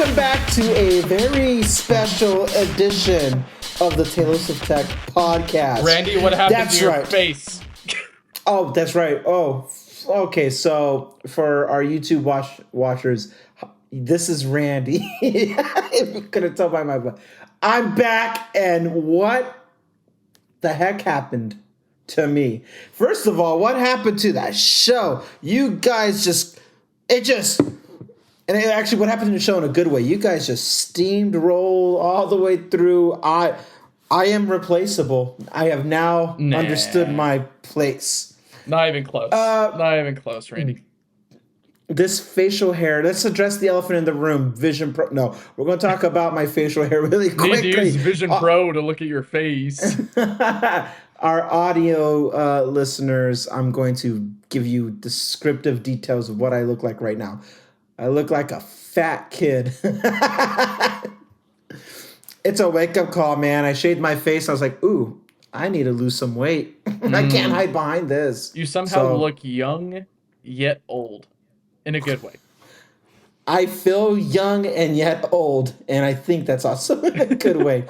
welcome back to a very special edition of the Tales of Tech podcast. Randy, what happened to your face? Oh, that's right. Oh, okay. So for our YouTube watchers, this is Randy. If you couldn't tell by my voice, I'm back, and what the heck happened to me? First of all, what happened to that show? You guys and actually, what happened to the show in a good way? You guys just steamroll all the way through. I am replaceable. I have now understood my place. Not even close. Not even close, Randy. This facial hair. Let's address the elephant in the room. Vision Pro. No, we're going to talk about my facial hair really quickly. Need to use Vision Pro to look at your face. Our audio listeners, I'm going to give you descriptive details of what I look like right now. I look like a fat kid. It's a wake-up call, man. I shaved my face. I was like, ooh, I need to lose some weight. I can't hide behind this. You somehow look young, yet old. In a good way. I feel young and yet old, and I think that's also in a good way.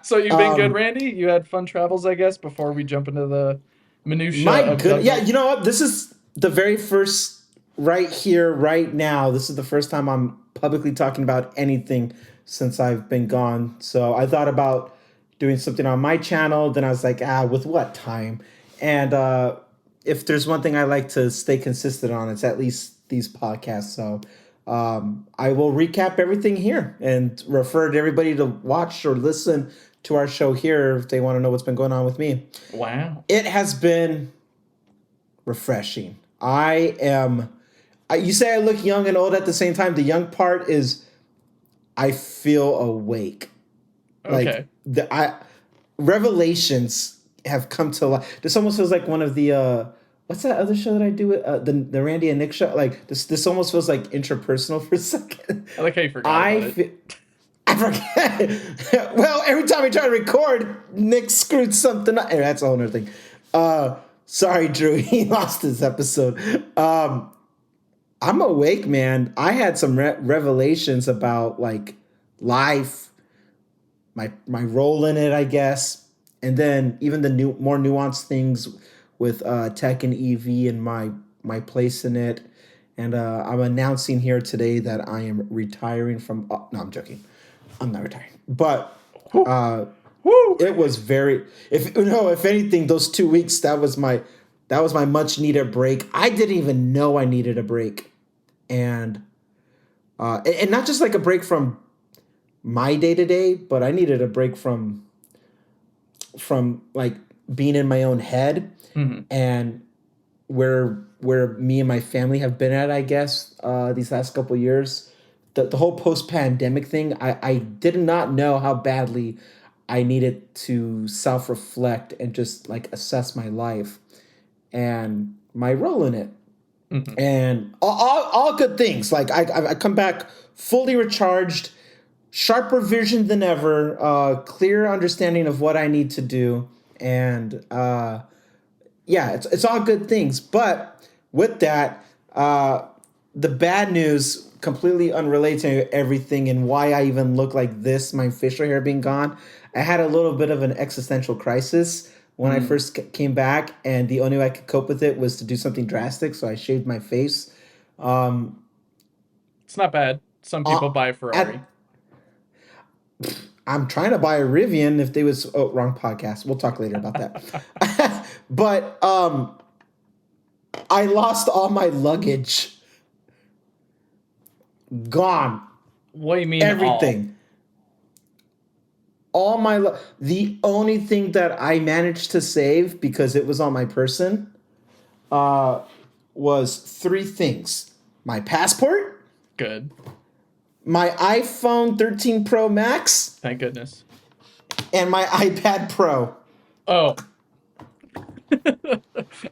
So you've been good, Randy? You had fun travels, I guess, before we jump into the minutiae of Yeah, you know what? This is the very first... Right here, right now, this is the first time I'm publicly talking about anything since I've been gone. So I thought about doing something on my channel. Then I was like, with what time? And if there's one thing I like to stay consistent on, it's at least these podcasts. So I will recap everything here and refer to everybody to watch or listen to our show here if they want to know what's been going on with me. Wow. It has been refreshing. You say I look young and old at the same time. The young part is I feel awake. Okay. Like revelations have come to life. This almost feels like one of the what's that other show that I do with the Randy and Nick show? Like this almost feels like interpersonal for a second. I like how you forgot about it. I forget. Well, every time we try to record, Nick screwed something up. That's a whole other thing. Sorry, Drew. He lost his episode. I'm awake, man. I had some revelations about like life, my role in it, I guess, and then even the more nuanced things with tech and EV and my place in it. And I'm announcing here today that I am retiring from. No, I'm joking. I'm not retiring, but it was very. If anything, those 2 weeks that was my much needed break. I didn't even know I needed a break. And not just like a break from my day-to-day, but I needed a break from like being in my own head and where me and my family have been at, I guess, these last couple of years. The whole post-pandemic thing, I did not know how badly I needed to self-reflect and just like assess my life and my role in it. And all good things. Like I come back fully recharged, sharper vision than ever, clear understanding of what I need to do, and it's all good things. But with that, the bad news, completely unrelated to everything and why I even look like this, my facial hair being gone. I had a little bit of an existential crisis when I first came back, and the only way I could cope with it was to do something drastic, so I shaved my face. It's not bad. Some people buy a Ferrari. I'm trying to buy a Rivian if they was... Oh, wrong podcast. We'll talk later about that. But I lost all my luggage. Gone. What do you mean everything? All my the only thing that I managed to save because it was on my person was 3 things: my passport, good, my iPhone 13 Pro Max, thank goodness, and my iPad Pro. Oh, I don't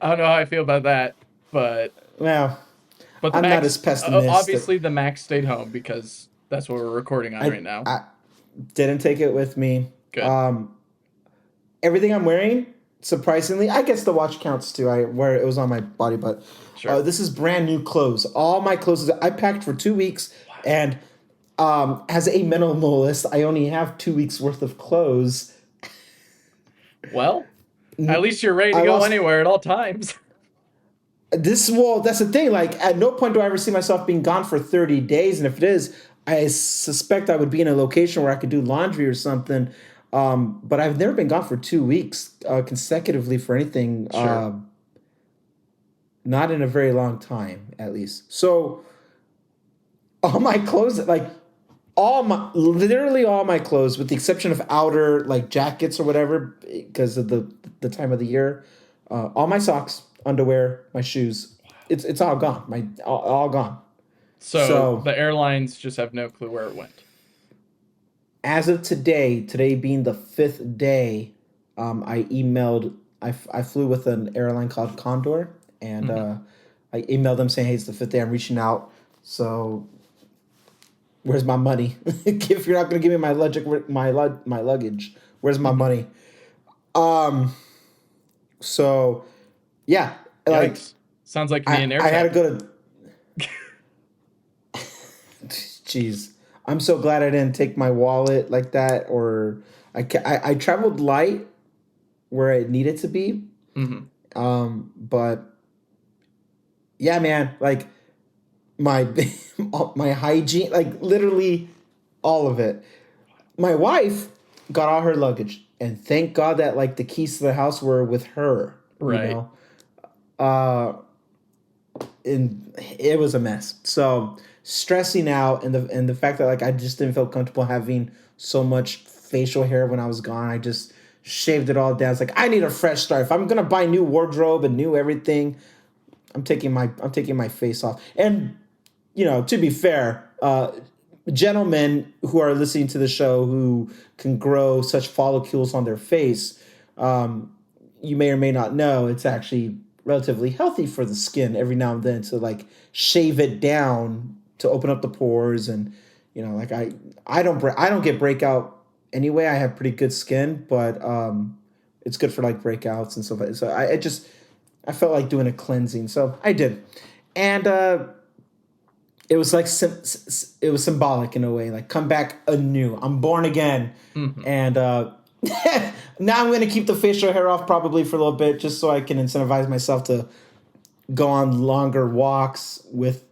know how I feel about that, but I'm not as pessimistic. Obviously, the Mac stayed home because that's what we're recording on right now. I didn't take it with me. Good. Everything I'm wearing, surprisingly, I guess the watch counts too. I wear it was on my body, but sure. This is brand new clothes. All my clothes I packed for 2 weeks, and as a minimalist, I only have 2 weeks worth of clothes. Well, at least you're ready to I go lost anywhere at all times. that's the thing. Like, at no point do I ever see myself being gone for 30 days. And if it is, I suspect I would be in a location where I could do laundry or something. But I've never been gone for 2 weeks consecutively for anything. Sure. Not in a very long time, at least. So all my clothes, like literally all my clothes, with the exception of outer like jackets or whatever, because of the time of the year, all my socks, underwear, my shoes, it's all gone. All gone. So So the airlines just have no clue where it went. as of today being the fifth day, I emailed. I flew with an airline called Condor, and Hmm. I emailed them saying, "Hey, it's the fifth day. I'm reaching out. So where's my money? If you're not going to give me my luggage, where's my Hmm. money?" Um. So yeah, like Yikes. Sounds like me and I had to AirTag. go to. Jeez, I'm so glad I didn't take my wallet like that, or I traveled light where it needed to be. Hmm. But yeah, man, like my my hygiene, like literally all of it. My wife got all her luggage, and thank God that like the keys to the house were with her. Right. Uh, and it was a mess. So stressing out, and the fact that like I just didn't feel comfortable having so much facial hair when I was gone. I just shaved it all down. It's like I need a fresh start. If I'm gonna buy new wardrobe and new everything, I'm taking my face off. And to be fair, gentlemen who are listening to the show who can grow such follicles on their face, you may or may not know it's actually relatively healthy for the skin every now and then to like shave it down to open up the pores. And like I don't get breakout anyway. I have pretty good skin, but it's good for like breakouts and stuff like that. So I felt like doing a cleansing, so I did. And it was like it was symbolic in a way, like come back anew. I'm born again. Hmm. And now I'm going to keep the facial hair off probably for a little bit, just so I can incentivize myself to go on longer walks with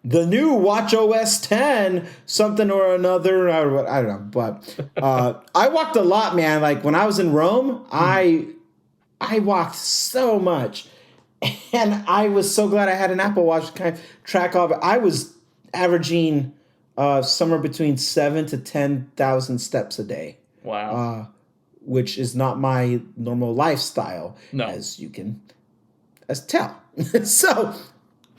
the new Watch OS 10, something or another. I don't know, but I walked a lot, man. Like when I was in Rome, Hmm. I walked so much, and I was so glad I had an Apple Watch to kind of track all of it. I was averaging somewhere between 7 to 10,000 steps a day, Wow. which is not my normal lifestyle, No. as you can tell. So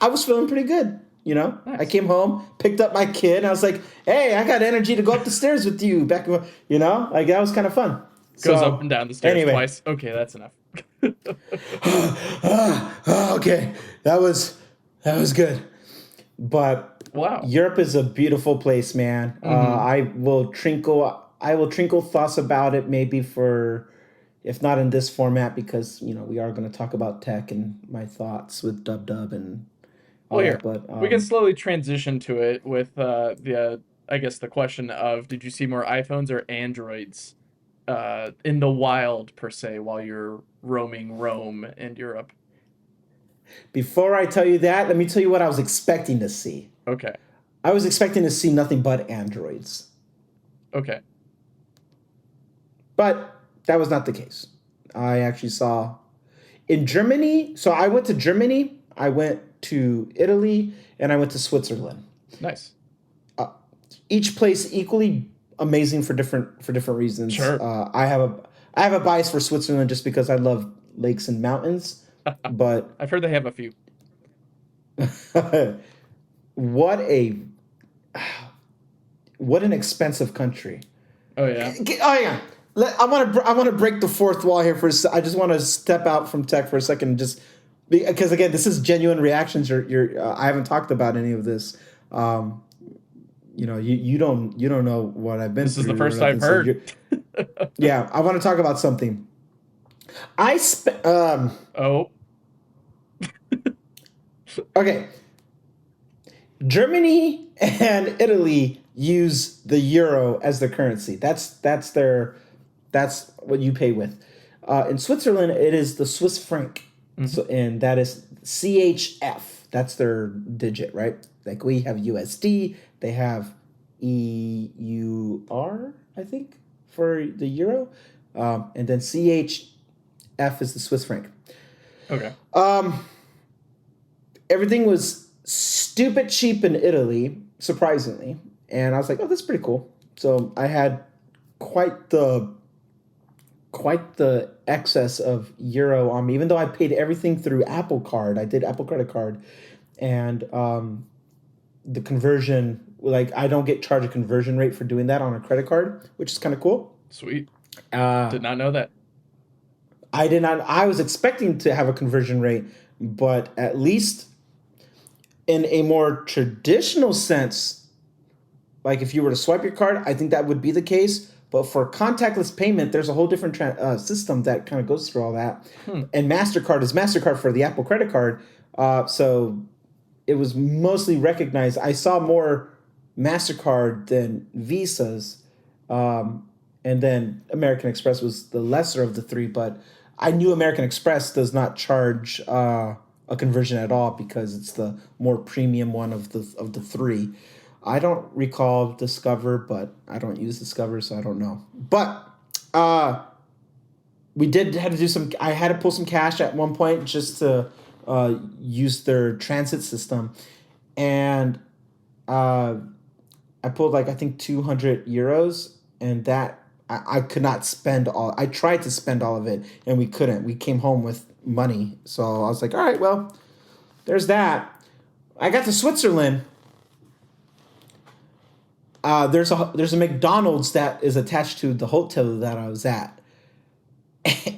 I was feeling pretty good. I Nice. came home, picked up my kid, and I was like, "Hey, I got energy to go up the stairs with you." Like that was kind of fun. Goes up So and down the stairs anyway, twice. Okay, that's enough. okay, that was good. But Wow. Europe is a beautiful place, man. Hmm. I will trinkle thoughts about it maybe for, if not in this format, because we are going to talk about tech and my thoughts with Dub and all Well, that. here But we can slowly transition to it with the I guess the question of did you see more iPhones or Androids in the wild per se while you're roaming Rome and Europe? before I tell you that, let me tell you what I was expecting to see. Okay. I was expecting to see nothing but androids, Okay. but that was not the case. I actually saw in Germany. So I went to Germany, I went to Italy, and I went to Switzerland. Nice. Each place equally amazing for different reasons. Sure. I have a bias for Switzerland just because I love lakes and mountains. But I've heard they have a few. what a what an expensive country. Oh yeah. Oh yeah. I want to break the fourth wall here for a I just want to step out from tech for a second and just because again this is genuine reactions. I haven't talked about any of this. Um, you don't know what I've been This is the through or first I've nothing. So heard. yeah, I want to talk about something. I spent Oh. okay. Germany and Italy use the euro as their currency. That's what you pay with. In Switzerland, it is the Swiss franc. So, and that is CHF. That's their digit, right? Like we have USD, they have EUR, I think, for the euro, and then CHF is the Swiss franc. Okay. Everything was stupid cheap in Italy, surprisingly, and I was like, "Oh, that's pretty cool." So I had quite the excess of euro on me, even though I paid everything through Apple Card. I did Apple credit card, and the conversion, like I don't get charged a conversion rate for doing that on a credit card, which is kind of cool. Sweet. Did not know that. I did not. I was expecting to have a conversion rate, but at least in a more traditional sense, like if you were to swipe your card, I think that would be the case. But for contactless payment, there's a whole different system that kind of goes through all that. And MasterCard is MasterCard for the Apple credit card. So it was mostly recognized. I saw more MasterCard than Visas. And then American Express was the lesser of the three. But I knew American Express does not charge a conversion at all because it's the more premium one of the three. I don't recall Discover, but I don't use Discover, so I don't know. But we did had to do some. I had to pull some cash at one point just to use their transit system, and I pulled like I think 200 euros, and that I could not spend all. I tried to spend all of it, and we couldn't. We came home with money, so I was like, all right, well, there's that. I got to Switzerland. There's a McDonald's that is attached to the hotel that I was at,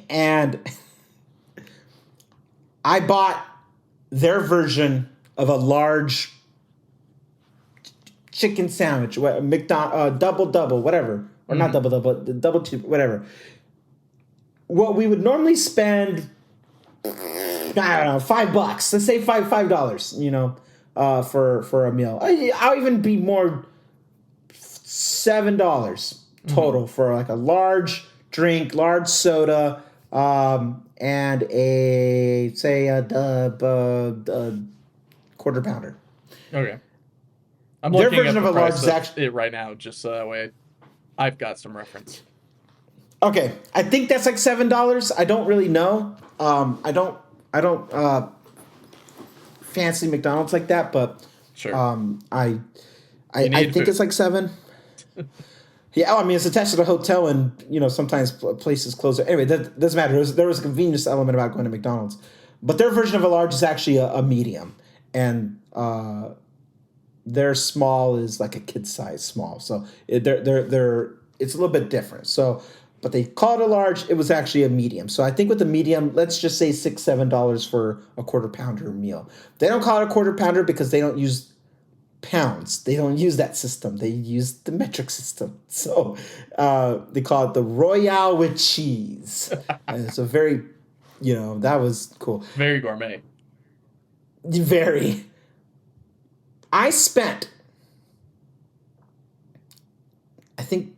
and I bought their version of a large chicken sandwich, double, whatever, or not double two, whatever. What we would normally spend, I don't know, $5. Let's say $5. For a meal. I'll even be more. $7 total for like a large drink, large soda, and a quarter pounder. Okay. I'm Their looking version at of the a large price is of actually it right now, just so that way I've got some reference. okay. I think that's like $7. I don't really know. I don't fancy McDonald's like that, but Sure. I think it's like $7. Yeah, I mean, it's attached to the hotel, and sometimes places close. Anyway, that doesn't matter. There was a convenience element about going to McDonald's, but their version of a large is actually a medium, and their small is like a kid size small. So it's a little bit different. So, but they call it a large. It was actually a medium. So I think with the medium, let's just say $6-7 for a quarter pounder meal. They don't call it a quarter pounder because they don't use pounds. They don't use that system. They use the metric system. So they call it the Royale with cheese. And it's a very, that was cool. Very gourmet. Very. I spent, I think,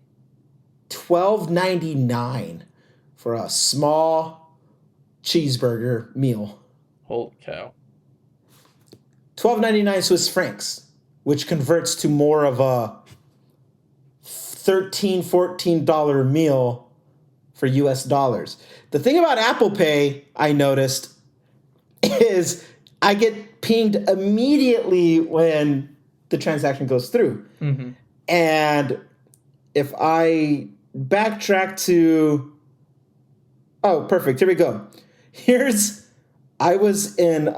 $12.99 for a small cheeseburger meal. Holy cow. 12.99 Swiss francs, which converts to more of a $13-14 meal for US dollars. The thing about Apple Pay, I noticed, is I get pinged immediately when the transaction goes through. Mm-hmm. And if I backtrack to... Oh, perfect. Here we go. I was in... they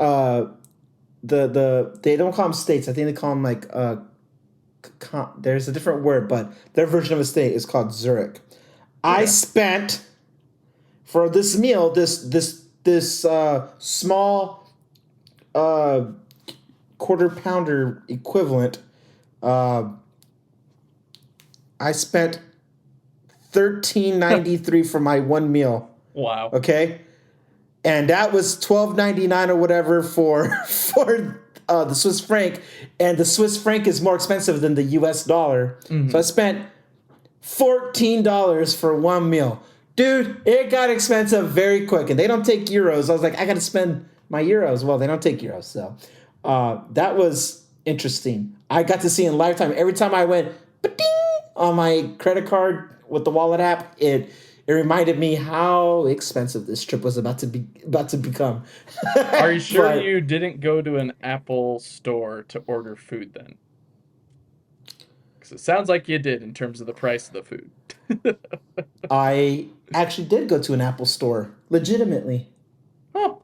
don't call them states. I think they call them like there's a different word, but their version of a state is called Zurich. Okay. I spent for this meal this small quarter pounder equivalent. I spent $13.93 for my one meal. Wow. Okay. and that was $12.99 or whatever for the Swiss franc, and the Swiss franc is more expensive than the U.S. dollar. Mm-hmm. So I spent $14 for one meal. Dude, it got expensive very quick, and they don't take euros. I was like, I got to spend my euros. Well, they don't take euros, so that was interesting. I got to see in lifetime. Every time I went ba-ding on my credit card with the wallet app, it reminded me how expensive this trip was about to become. Are you sure But you didn't go to an Apple store to order food then? Because it sounds like you did in terms of the price of the food. I actually did go to an Apple store, legitimately. Oh,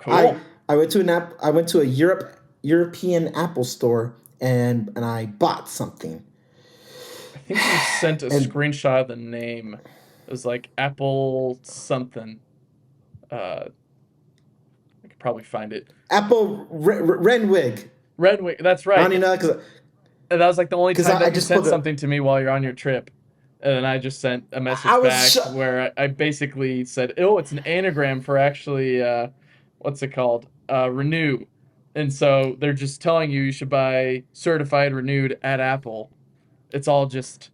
I cool. I went to a European Apple store and I bought something. I think you sent a And screenshot of the name. It was like Apple something. I could probably find it. Apple Renwig. Redwing. That's I right. don't even know And that was like the only because time I that you just sent pulled it. something to me while you're on your trip. And then I just sent a I message was back where I basically said, "Oh, it's an anagram for actually, what's it called? Renew." And so they're just telling you should buy certified renewed at Apple. It's all just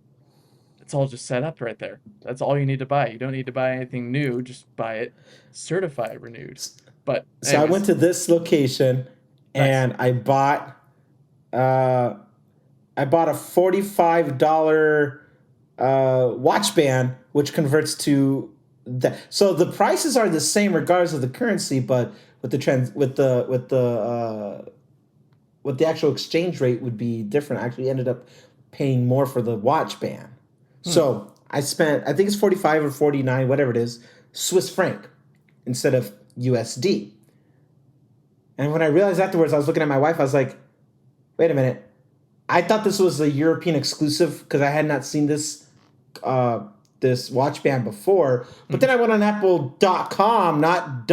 it's all just set up right there. That's all you need to buy. You don't need to buy anything new. Just buy it certified renewed. But I went anyways, to this location nice. and uh, I bought a $45 watch band, which converts to that. So the prices are the same regardless of the currency, but with the actual exchange rate would be different. I actually ended up paying more for the watch band. Hmm. So I spent, I think it's 45 or 49, whatever it is, Swiss franc instead of USD. And when I realized afterwards, I was looking at my wife, I was like, wait a minute. I thought this was a European exclusive because I had not seen uh, this watch band before. But then I went on Apple.com, not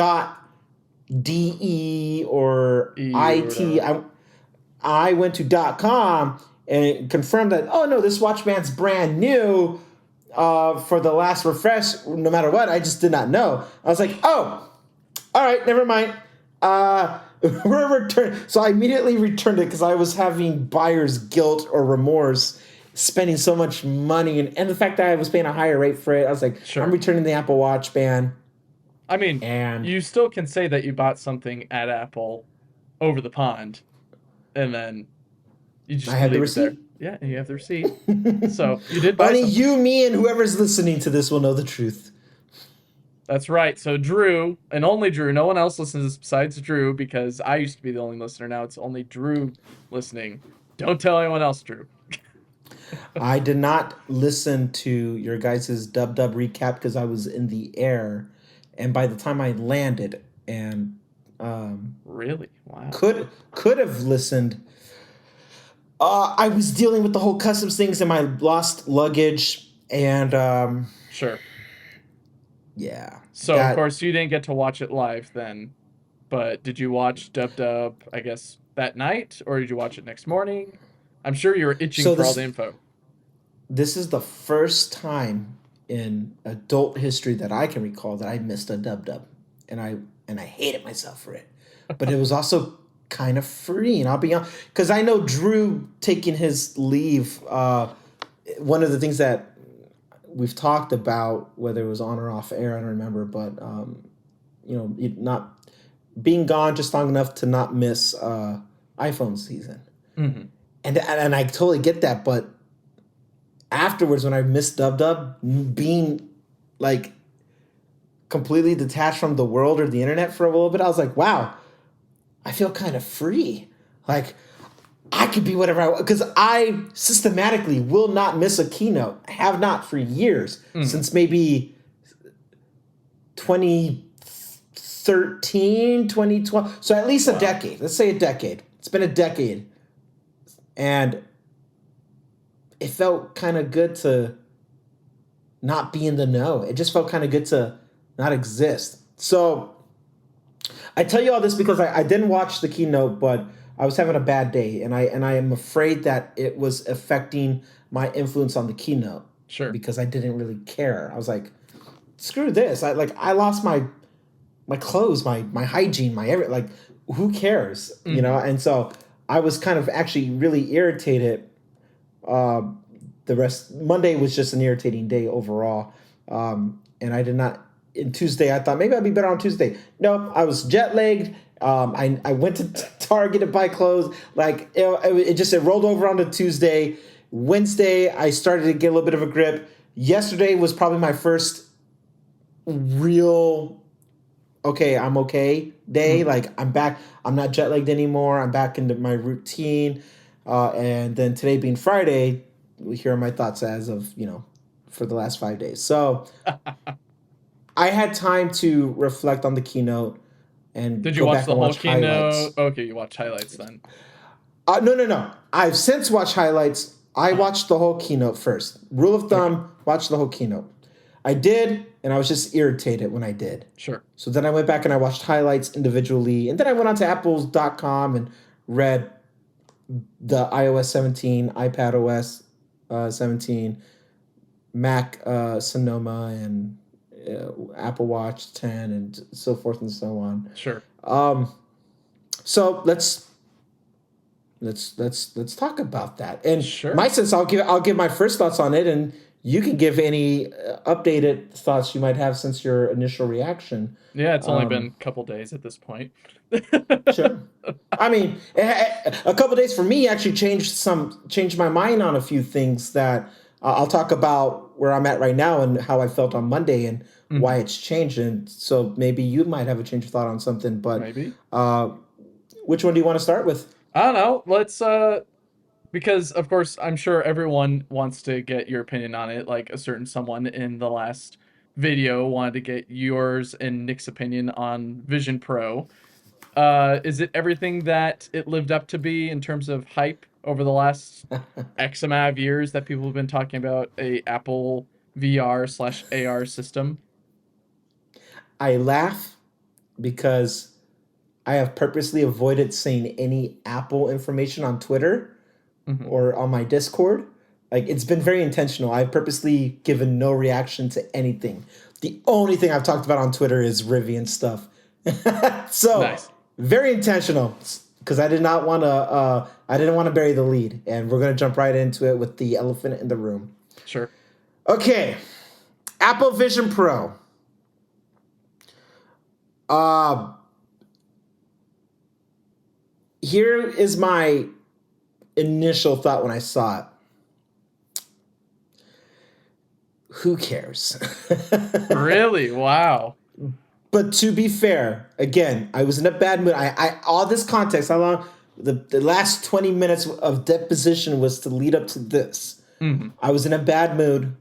.de or E or IT. whatever. I went to .com and it confirmed that, oh no, this watch band's brand new for the last refresh, no matter what. I just did not know. I was like, oh, all right, never mind. We're returning. So I immediately returned it because I was having buyer's guilt or remorse spending so much money and the fact that I was paying a higher rate for it. I was like, I'm Sure. returning the Apple Watch band. I mean, And you still can say that you bought something at Apple over the pond, and then you I just have the leave it there. receipt. Yeah, and you have the receipt. So you did buy Only something. you, me, and whoever's listening to this will know the truth. That's right. So Drew, and only Drew, no one else listens besides Drew because I used to be the only listener. Now it's only Drew listening. Don't tell anyone else, Drew. I did not listen to your guys' dub recap because I was in the air. And by the time I landed and Really? Wow. could have listened, I was dealing with the whole customs things and my lost luggage. And Sure. yeah, So of that. course you didn't get to watch it live then, but did you watch Dub, I guess, that night, or did you watch it next morning? I'm sure you were itching So for all the info. this is the first time in adult history that I can recall that I missed a dub, and I hated myself for it. But it was also kind of free, and I'll be honest, because I know Drew taking his leave. One of the things that we've talked about, whether it was on or off air, I don't remember, but not being gone just long enough to not miss iPhone season, Hmm. and I totally get that, but afterwards when I missed Dub, being like completely detached from the world or the internet for a little bit, I was like, wow, I feel kind of free. Like I could be whatever I want because I systematically will not miss a keynote. I have not for years, Hmm. since maybe 2013, 2012. So at least a Wow. decade. Let's say a decade. It's been a decade. And it felt kind of good to not be in the know. It just felt kind of good to not exist. So I tell you all this because I didn't watch the keynote, but I was having a bad day, and I am afraid that it was affecting my influence on the keynote Sure. because I didn't really care. I was like, screw this. I lost my my clothes, my hygiene, my every, like, who cares, you know? Mm-hmm. And so I was kind of actually really irritated. Uh, the rest Monday was just an irritating day overall, and I did not. In Tuesday, I thought maybe I'd be better on Tuesday. No, I was jet lagged. I went to Target to buy clothes. Like it rolled over onto Tuesday. Wednesday, I started to get a little bit of a grip. Yesterday was probably my first real okay, I'm okay day. Mm-hmm. Like I'm back. I'm not jet lagged anymore. I'm back into my routine. And then today being Friday, here are my thoughts as of, for the last 5 days. So I had time to reflect on the keynote and Did you go watch back the and whole watch keynote? highlights. Okay, you watched highlights then. No. I've since watched highlights. I Uh, watched the whole keynote first. Rule of okay, thumb, watch the whole keynote. I did, and I was just irritated when I did. sure. So then I went back and I watched highlights individually. And then I went on to apples.com and read the iOS 17, iPadOS 17, Mac Sonoma, and Apple Watch 10, and so forth and so on. Sure. Um, so let's talk about that. And Sure. my sense, I'll give my first thoughts on it, and you can give any updated thoughts you might have since your initial reaction. Yeah, it's only been Um, a couple days at this point. sure. I mean, a couple days for me actually changed my mind on a few things that I'll talk about where I'm at right now and how I felt on Monday and why Hmm. it's changed. And so maybe you might have a change of thought on something. But Maybe. uh, which one do you want to start with? I don't know. Let's because of course I'm sure everyone wants to get your opinion on it. Like a certain someone in the last video wanted to get yours and Nick's opinion on Vision Pro. Is it everything that it lived up to be in terms of hype over the last X amount of years that people have been talking about a Apple VR/AR system? I laugh because I have purposely avoided saying any Apple information on Twitter Hmm. or on my Discord. Like it's been very intentional. I've purposely given no reaction to anything. The only thing I've talked about on Twitter is Rivian stuff. So Nice. very intentional because I did not want to. I didn't want to bury the lead, and we're gonna jump right into it with the elephant in the room. Sure. Okay, Apple Vision Pro. Uh, Here is my initial thought when I saw it. Who cares? Really? Wow. But to be fair, again, I was in a bad mood. I all this context, how long the last 20 minutes of deposition was to lead up to this. Hmm. I was in a bad mood,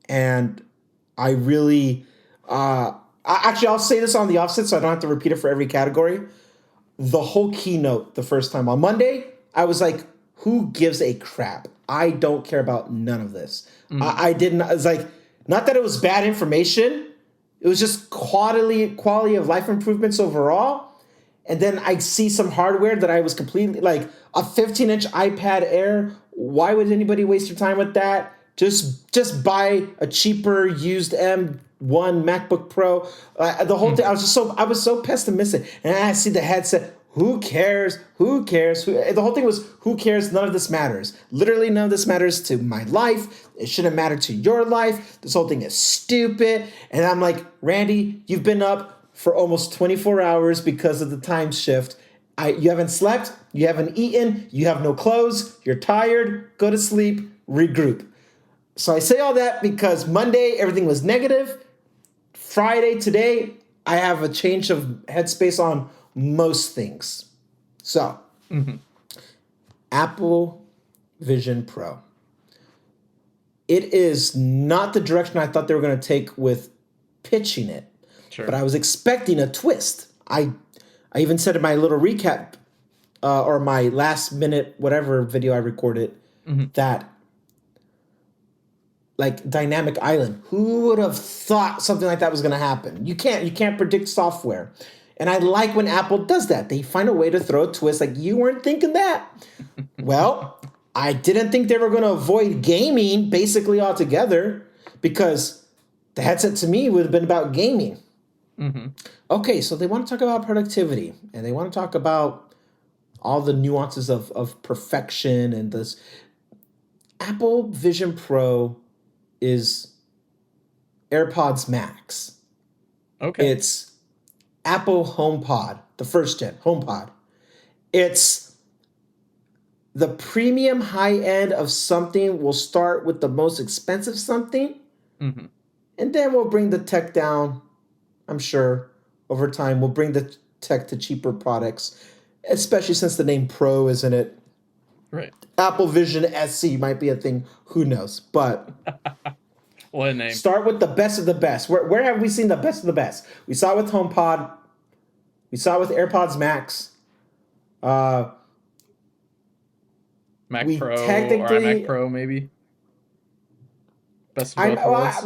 and I really actually I'll say this on the offset so I don't have to repeat it for every category. The whole keynote the first time on Monday, I was like, who gives a crap? I don't care about none of this. Hmm. I didn't. It's like not that it was bad information. It was just quality of life improvements overall. And then I see some hardware that I was completely like a 15-inch iPad Air. Why would anybody waste your time with that? Just buy a cheaper used M1 MacBook Pro. The whole thing, Hmm. I was so pessimistic. And I see the headset. Who cares? Who cares? The whole thing was, who cares? None of this matters. Literally, none of this matters to my life. It shouldn't matter to your life. This whole thing is stupid. And I'm like, Randy, you've been up for almost 24 hours because of the time shift. You haven't slept. You haven't eaten. You have no clothes. You're tired. Go to sleep. Regroup. So I say all that because Monday, everything was negative. Friday, today, I have a change of headspace on most things. So, Hmm. Apple Vision Pro. It is not the direction I thought they were going to take with pitching it, but Sure. I was expecting a twist. I even said in my little recap or my last minute whatever video I recorded Hmm. that like Dynamic Island. Who would have thought something like that was going to happen? You can't predict software. And I like when Apple does that. They find a way to throw a twist like you weren't thinking that. Well, I didn't think they were going to avoid gaming basically altogether because the headset to me would have been about gaming. Mm-hmm. Okay, so they want to talk about productivity and they want to talk about all the nuances of perfection and this. Apple Vision Pro is AirPods Max. Okay. It's Apple HomePod, the first gen HomePod. It's the premium high end of something. Will start with the most expensive something, Mm-hmm. and then we'll bring the tech down. I'm sure over time we'll bring the tech to cheaper products, especially since the name Pro is in it. Right. Apple Vision SC might be a thing. Who knows? But What a name. start with the best of the best. Where have we seen the best of the best? We saw it with HomePod. We saw it with AirPods Max. Uh, Mac we Pro or iMac technically, Pro, maybe. Best of I'm both well, worlds.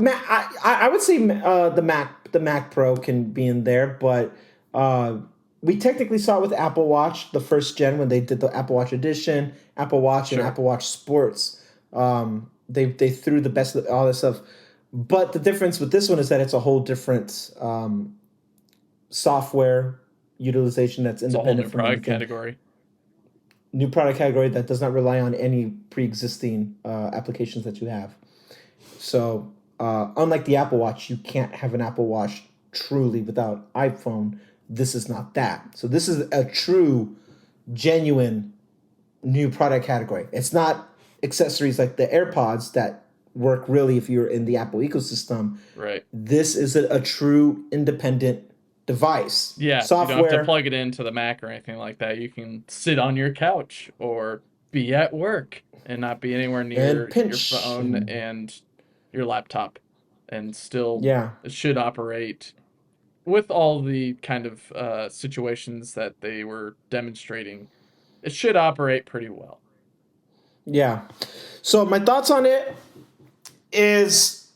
I would say the Mac Pro can be in there, but uh, we technically saw it with Apple Watch, the first gen when they did the Apple Watch Edition, Apple Watch, and Sure. Apple Watch Sports. They threw the best of all this stuff, but the difference with this one is that it's a whole different software utilization that's It's a whole new independent from product anything. category. New product category that does not rely on any pre-existing applications that you have. So, unlike the Apple Watch, you can't have an Apple Watch truly without iPhone. This is not that. So, this is a true, genuine new product category. It's not accessories like the AirPods that work really if you're in the Apple ecosystem. Right. This is a true independent device. Yeah, you don't have to Software plug it into the Mac or anything like that. You can sit on your couch or be at work and not be anywhere and near your pinch phone and and your laptop, and still yeah, it should operate with all the kind of situations that they were demonstrating. It should operate pretty well. yeah. So my thoughts on it is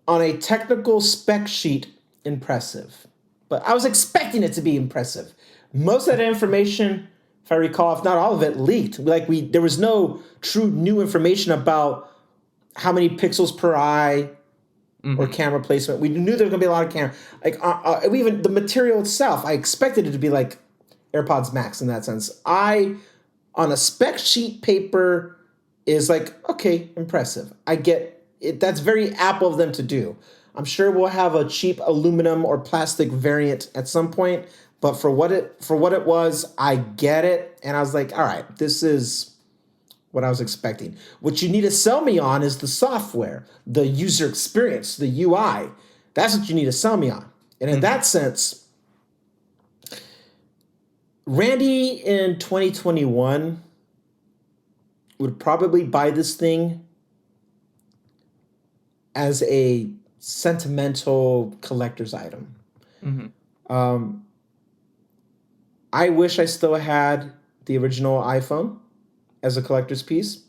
on a technical spec sheet, impressive. But I was expecting it to be impressive. Most of that information, if I recall, if not all of it, leaked. There was no true new information about how many pixels per eye or Mm-hmm. camera placement. We knew there was gonna be a lot of camera. Even the material itself, I expected it to be like AirPods Max in that sense. On a spec sheet paper is like, okay, impressive. I get it. That's very Apple of them to do. I'm sure we'll have a cheap aluminum or plastic variant at some point, but for what it was, I get it. And I was like, all right, this is what I was expecting. What you need to sell me on is the software, the user experience, the UI. That's what you need to sell me on. And in Mm-hmm. that sense, Randy in 2021 would probably buy this thing as a sentimental collector's item. Mm-hmm. Um, I wish I still had the original iPhone as a collector's piece.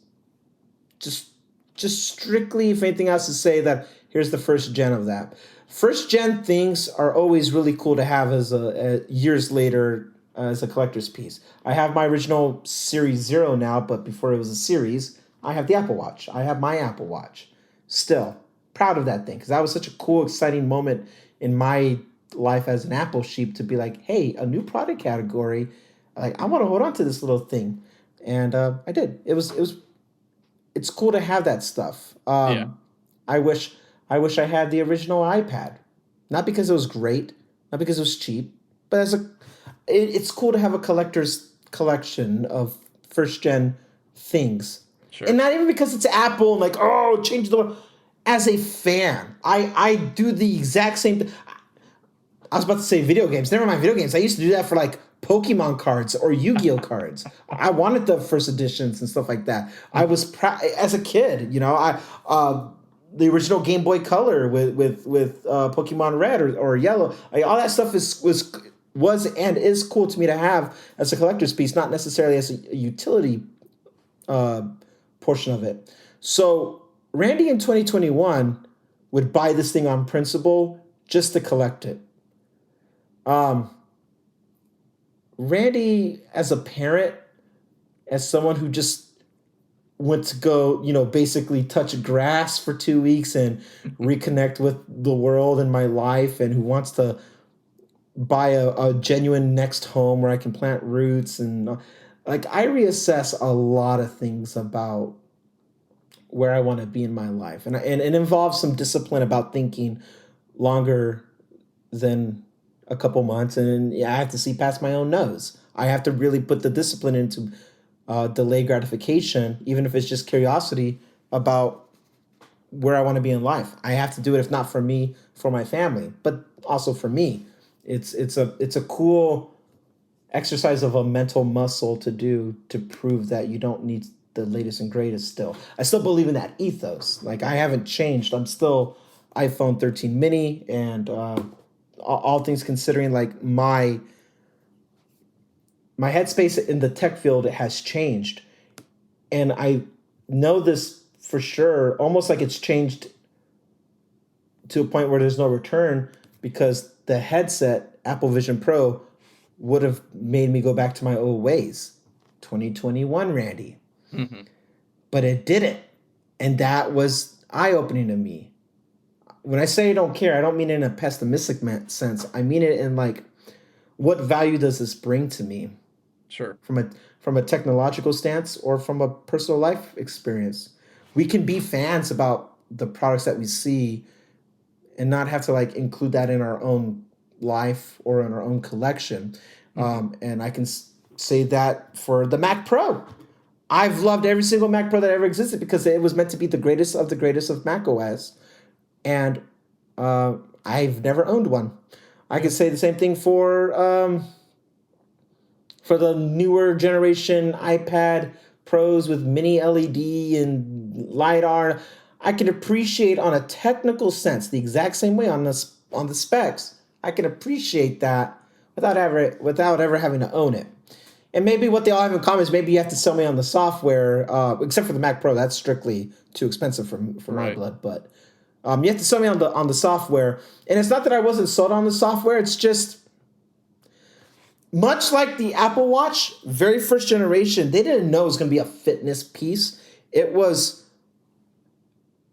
Just, just strictly, if anything else, to say that here's the first gen of that. First gen things are always really cool to have as a years later as a collector's piece. I have my original Series Zero now, but before it was a series, I have the Apple Watch. I have my Apple Watch. Still proud of that thing because that was such a cool, exciting moment in my life as an Apple sheep to be like, hey, a new product category. Like I want to hold on to this little thing, and I did. It's cool to have that stuff. Yeah. I wish I had the original iPad, not because it was great, not because it was cheap, but it's cool to have a collector's collection of first gen things, and Sure. not even because it's Apple and like change the world. As a fan, I do the exact same thing. I was about to say video games. Never mind video games. I used to do that for like Pokemon cards or Yu-Gi-Oh cards. I wanted the first editions and stuff like that. I Mm-hmm. was as a kid, the original Game Boy Color with Pokemon Red or Yellow. All that stuff was and is cool to me to have as a collector's piece, not necessarily as a utility uh, portion of it. So Randy in 2021 would buy this thing on principle just to collect it. Um, Randy, as a parent, as someone who just went to go, basically touch grass for 2 weeks and reconnect with the world and my life, and who wants to buy a genuine next home where I can plant roots and like I reassess a lot of things about where I want to be in my life, and it involves some discipline about thinking longer than a couple months, and yeah, I have to see past my own nose. I have to really put the discipline into delay gratification, even if it's just curiosity about where I want to be in life. I have to do it, if not for me, for my family, but also for me. It's a cool exercise of a mental muscle to do, to prove that you don't need the latest and greatest. Still, I still believe in that ethos. Like, I haven't changed. I'm still iPhone 13 mini, and all things considering, like my headspace in the tech field has changed, and I know this for sure, almost like it's changed to a point where there's no return, because the headset Apple Vision Pro would have made me go back to my old ways. 2021 Randy. Mm-hmm. But it didn't. And that was eye-opening to me. When I say I don't care, I don't mean it in a pessimistic sense. I mean it in, like, what value does this bring to me Sure. from a technological stance or from a personal life experience? We can be fans about the products that we see and not have to, like, include that in our own life or in our own collection. Mm-hmm. And I can say that for the Mac Pro. I've loved every single Mac Pro that ever existed because it was meant to be the greatest of Mac OS, and I've never owned one. I could say the same thing for the newer generation iPad Pros with mini LED and LiDAR. I can appreciate, on a technical sense, the exact same way on the specs. I can appreciate that without ever having to own it. And maybe what they all have in common is maybe you have to sell me on the software, except for the Mac Pro. That's strictly too expensive for my Right. blood. But you have to sell me on the software. And it's not that I wasn't sold on the software. It's just, much like the Apple Watch, very first generation, they didn't know it was going to be a fitness piece. It was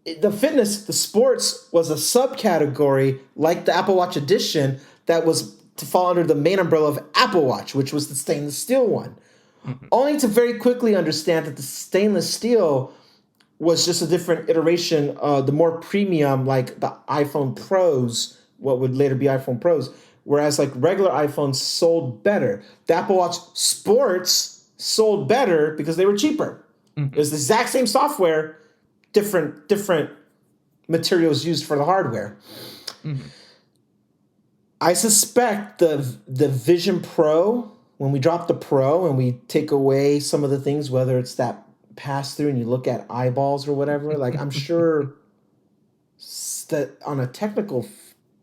the fitness, the sports was a subcategory like the Apple Watch Edition that was to fall under the main umbrella of Apple Watch, which was the stainless steel one. Mm-hmm. Only to very quickly understand that the stainless steel was just a different iteration, the more premium, like the iPhone Pros, what would later be iPhone Pros, whereas like regular iPhones sold better. The Apple Watch Sports sold better because they were cheaper. It Mm-hmm. was the exact same software, different materials used for the hardware. Mm-hmm. I suspect the Vision Pro, when we drop the Pro and we take away some of the things, whether it's that pass through and you look at eyeballs or whatever, like, I'm sure that on a technical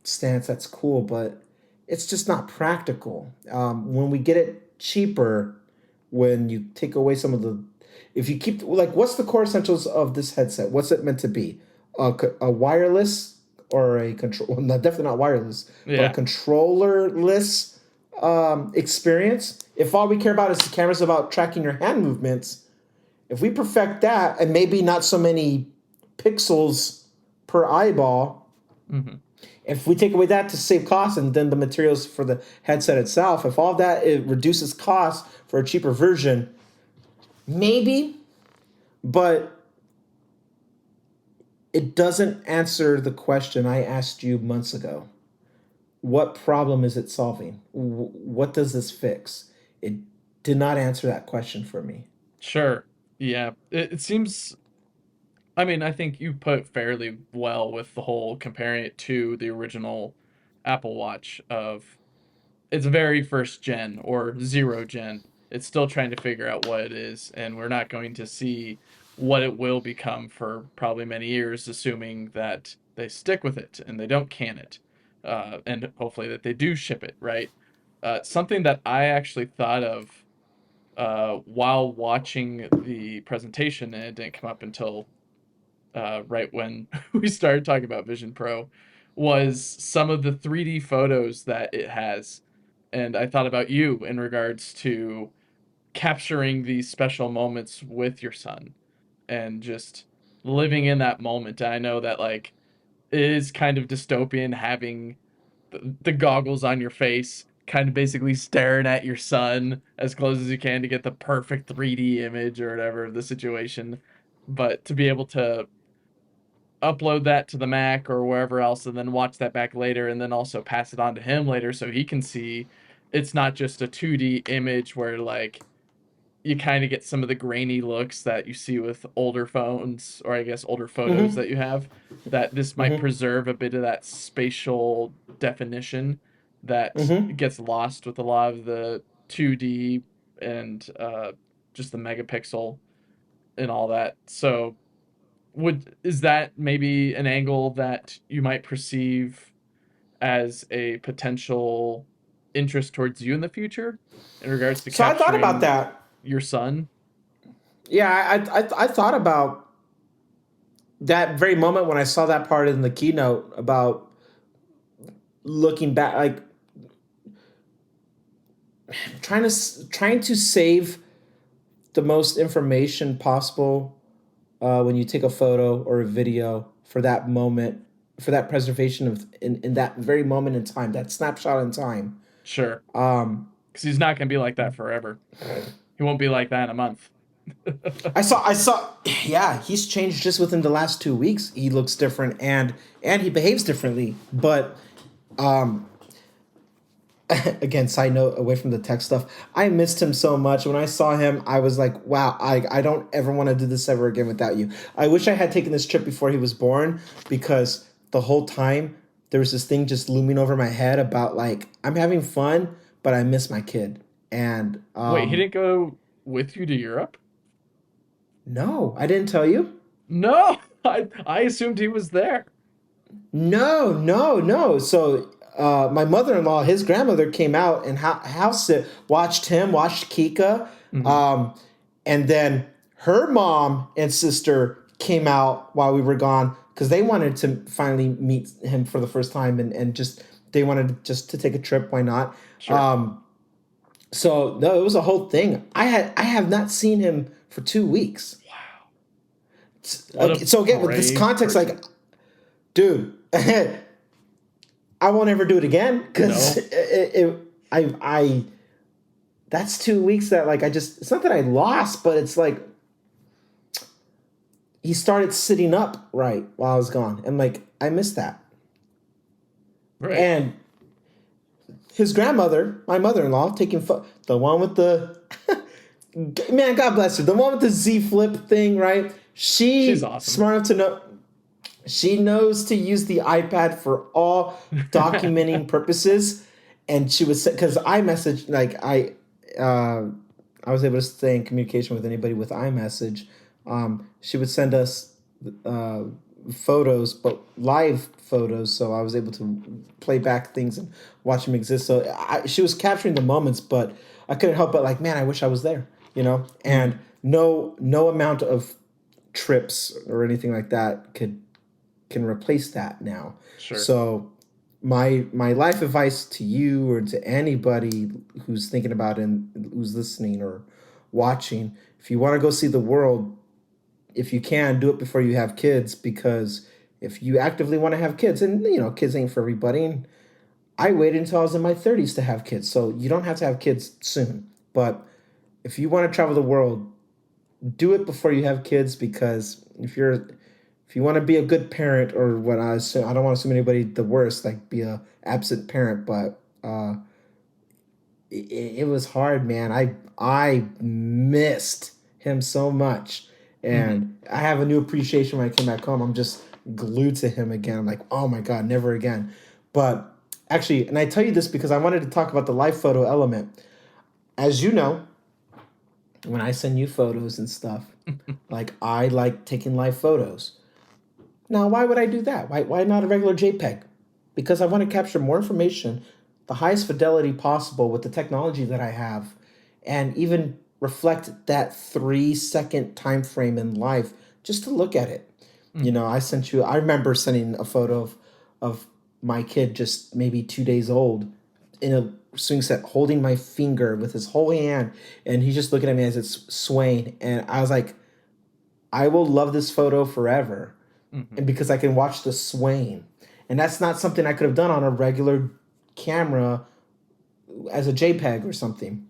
stance that's cool, but it's just not practical. When we get it cheaper, when you take away some of the, if you keep, like, what's the core essentials of this headset? What's it meant to be? A wireless or a control? Well, definitely not wireless, but a Yeah. controllerless experience. If all we care about is the cameras about tracking your hand movements, if we perfect that, and maybe not so many pixels per eyeball, Mm-hmm. if we take away that to save costs, and then the materials for the headset itself, if all that, it reduces costs for a cheaper version, maybe, but it doesn't answer the question I asked you months ago. What problem is it solving? What does this fix? It did not answer that question for me. Sure. Yeah. It seems. I mean, I think you put fairly well with the whole comparing it to the original Apple Watch of its very first gen or zero gen. It's still trying to figure out what it is, and we're not going to see what it will become for probably many years, assuming that they stick with it and they don't can it, and hopefully that they do ship it right. Something that I actually thought of while watching the presentation, and it didn't come up until right when we started talking about Vision Pro, was some of the 3D photos that it has. And I thought about you in regards to capturing these special moments with your son. and just living in that moment. And I know that like it is kind of dystopian having the goggles on your face, kind of basically staring at your son as close as you can to get the perfect 3D image or whatever of the situation. But to be able to upload that to the Mac or wherever else and then watch that back later and then also pass it on to him later so he can see it's not just a 2D image where like you kind of get some of the grainy looks that you see with older phones or I guess older photos Mm-hmm. that you have, that this might Mm-hmm. preserve a bit of that spatial definition that Mm-hmm. gets lost with a lot of the 2D and just the megapixel and all that. So would is that maybe an angle that you might perceive as a potential interest towards you in the future in regards to So I thought about capturing that. your son? Yeah, I thought about that very moment when I saw that part in the keynote about looking back, like trying to save the most information possible when you take a photo or a video for that moment, for that preservation of in that very moment in time, that snapshot in time. Sure, Um, because he's not going to be like that forever. He won't be like that in a month. yeah, he's changed just within the last 2 weeks. He looks different and he behaves differently. But um, again, side note away from the tech stuff, I missed him so much. When I saw him, I was like, wow, I don't ever want to do this ever again without you. I wish I had taken this trip before he was born, because the whole time there was this thing just looming over my head about like, I'm having fun, but I miss my kid. And Wait, he didn't go with you to Europe? no, I didn't tell you. No, I assumed he was there. No, no, no. So my mother-in-law, his grandmother came out and house sit, watched him, watched Kika, Hmm. um, and then her mom and sister came out while we were gone because they wanted to finally meet him for the first time, and just they wanted just to take a trip. Why not? Sure. So no, it was a whole thing. I have not seen him for 2 weeks. Wow. What a So again, with this brave context, like, person. dude. I won't ever do it again because No. I that's 2 weeks that like I just, it's not that I lost, but it's like he started sitting up right while I was gone, and like I missed that. Right. And his grandmother, my mother-in-law, taking the one with the man, God bless her, the one with the Z Flip thing, right? She's She awesome. smart enough to know. She knows to use the iPad for all documenting purposes, and she was, because iMessage, like uh, I was able to stay in communication with anybody with iMessage. She would send us uh, photos, but live photos, so I was able to play back things and watch them exist. So she was capturing the moments, but I couldn't help but like, man, I wish I was there, Hmm. And no amount of trips or anything like that can replace that now. Sure. So my life advice to you or to anybody who's thinking about it and who's listening or watching, if you want to go see the world, if you can, do it before you have kids, because if you actively want to have kids, and kids ain't for everybody, and I waited until I was in my 30s to have kids, so you don't have to have kids soon. But if you want to travel the world, do it before you have kids, because if you want to be a good parent, or what I assume, I don't want to assume anybody the worst, like be a absent parent, but it was hard, man. I missed him so much, Hmm. and I have a new appreciation when I came back home. I'm just glued to him again. I'm like, oh my god, never again. But actually, and I tell you this because I wanted to talk about the live photo element. As you know, when I send you photos and stuff, like I like taking live photos. Now, why would I do that? Why not a regular JPEG? Because I want to capture more information, the highest fidelity possible with the technology that I have, and even reflect that 3 second time frame in life just to look at it. Hmm. I remember sending a photo of my kid just maybe 2 days old in a swing set holding my finger with his whole hand, and he's just looking at me as it's swaying. And I was like, I will love this photo forever. Mm-hmm. And because I can watch the swaying. And that's not something I could have done on a regular camera as a JPEG or something.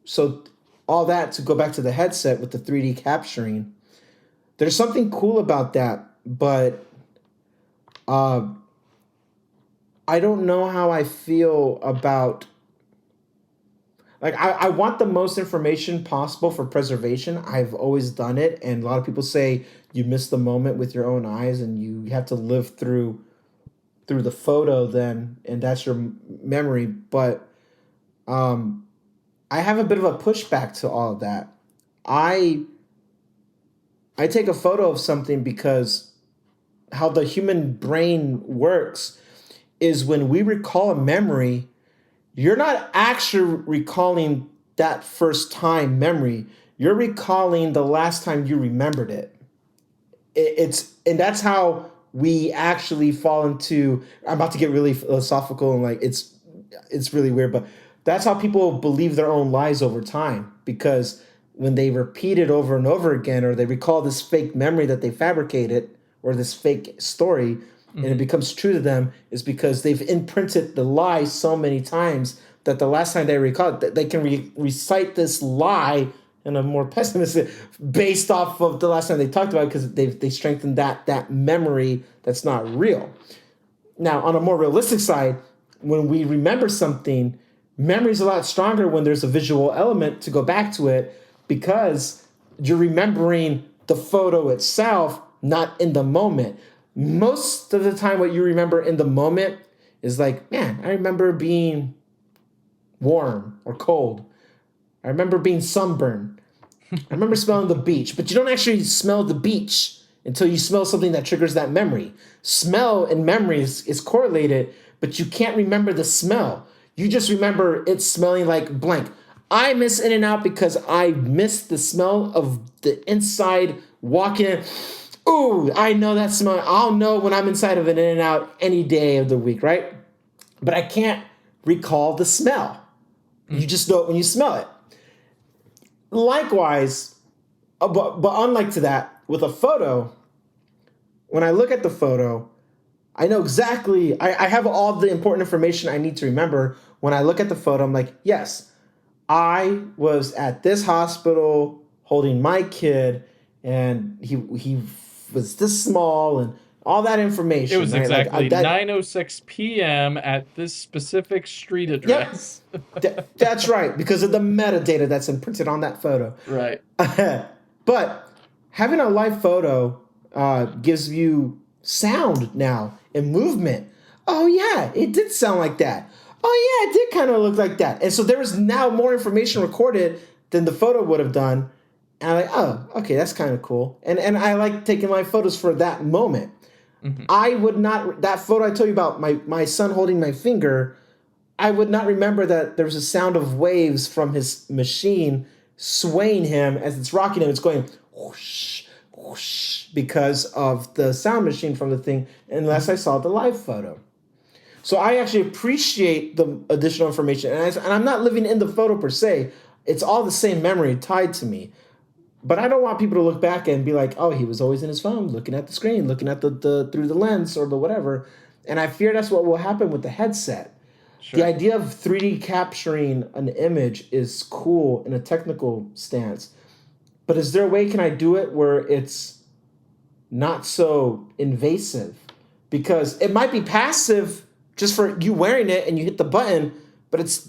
So all that to go back to the headset with the 3D capturing, there's something cool about that, but uh, I don't know how I feel about like I want the most information possible for preservation. I've always done it, and a lot of people say you miss the moment with your own eyes, and you have to live through the photo then, and that's your memory. But um, I have a bit of a pushback to all of that. I I take a photo of something because how the human brain works is when we recall a memory, you're not actually recalling that first time memory. You're recalling the last time you remembered it. It's and that's how we actually fall into. I'm about to get really philosophical and like it's really weird, but that's how people believe their own lies over time because when they repeat it over and over again, or they recall this fake memory that they fabricated or this fake story, and it Mm-hmm. becomes true to them, is because they've imprinted the lie so many times that the last time they recall it, they can recite this lie in a more pessimistic based off of the last time they talked about it because they strengthened that memory that's not real. Now, on a more realistic side, when we remember something, memory is a lot stronger when there's a visual element to go back to it because you're remembering the photo itself, not in the moment. Most of the time, what you remember in the moment is like, man, I remember being warm or cold. I remember being sunburned. I remember smelling the beach, but you don't actually smell the beach until you smell something that triggers that memory. Smell and memory is correlated, but you can't remember the smell. You just remember it smelling like blank. I miss In and Out because I miss the smell of the inside walking in. Ooh, I know that smell. I'll know when I'm inside of an In and Out any day of the week, right? But I can't recall the smell. You Mm-hmm. just know it when you smell it. Likewise, but unlike to that, with a photo, when I look at the photo, I know exactly, I have all the important information I need to remember. When I look at the photo, I'm like, yes, I was at this hospital holding my kid, and he was this small, and all that It information, was right? Like exactly that. 9:06 p.m. at this specific street Yep, address. that's right because of the metadata that's imprinted on that photo. Right. But having a live photo gives you sound now and movement. Oh yeah, it did sound like that. Oh yeah, it did kind of look like that. And so there was now more information recorded than the photo would have done. And I'm like, oh, okay, that's kind of cool. And I like taking live photos for that moment. Mm-hmm. I would not that photo I told you about my son holding my finger. I would not remember that there was a sound of waves from his machine swaying him as it's rocking him. It's going whoosh, whoosh because of the sound machine from the thing, unless I saw the live photo. So I actually appreciate the additional information. And I'm not living in the photo per se. It's all the same memory tied to me. But I don't want people to look back and be like, oh, he was always in his phone, looking at the screen, looking at the through the lens or the whatever. And I fear that's what will happen with the headset. The Sure. idea of 3D capturing an image is cool in a technical stance, but is there a way can I do it where it's not so invasive? Because it might be passive just for you wearing it and you hit the button, but it's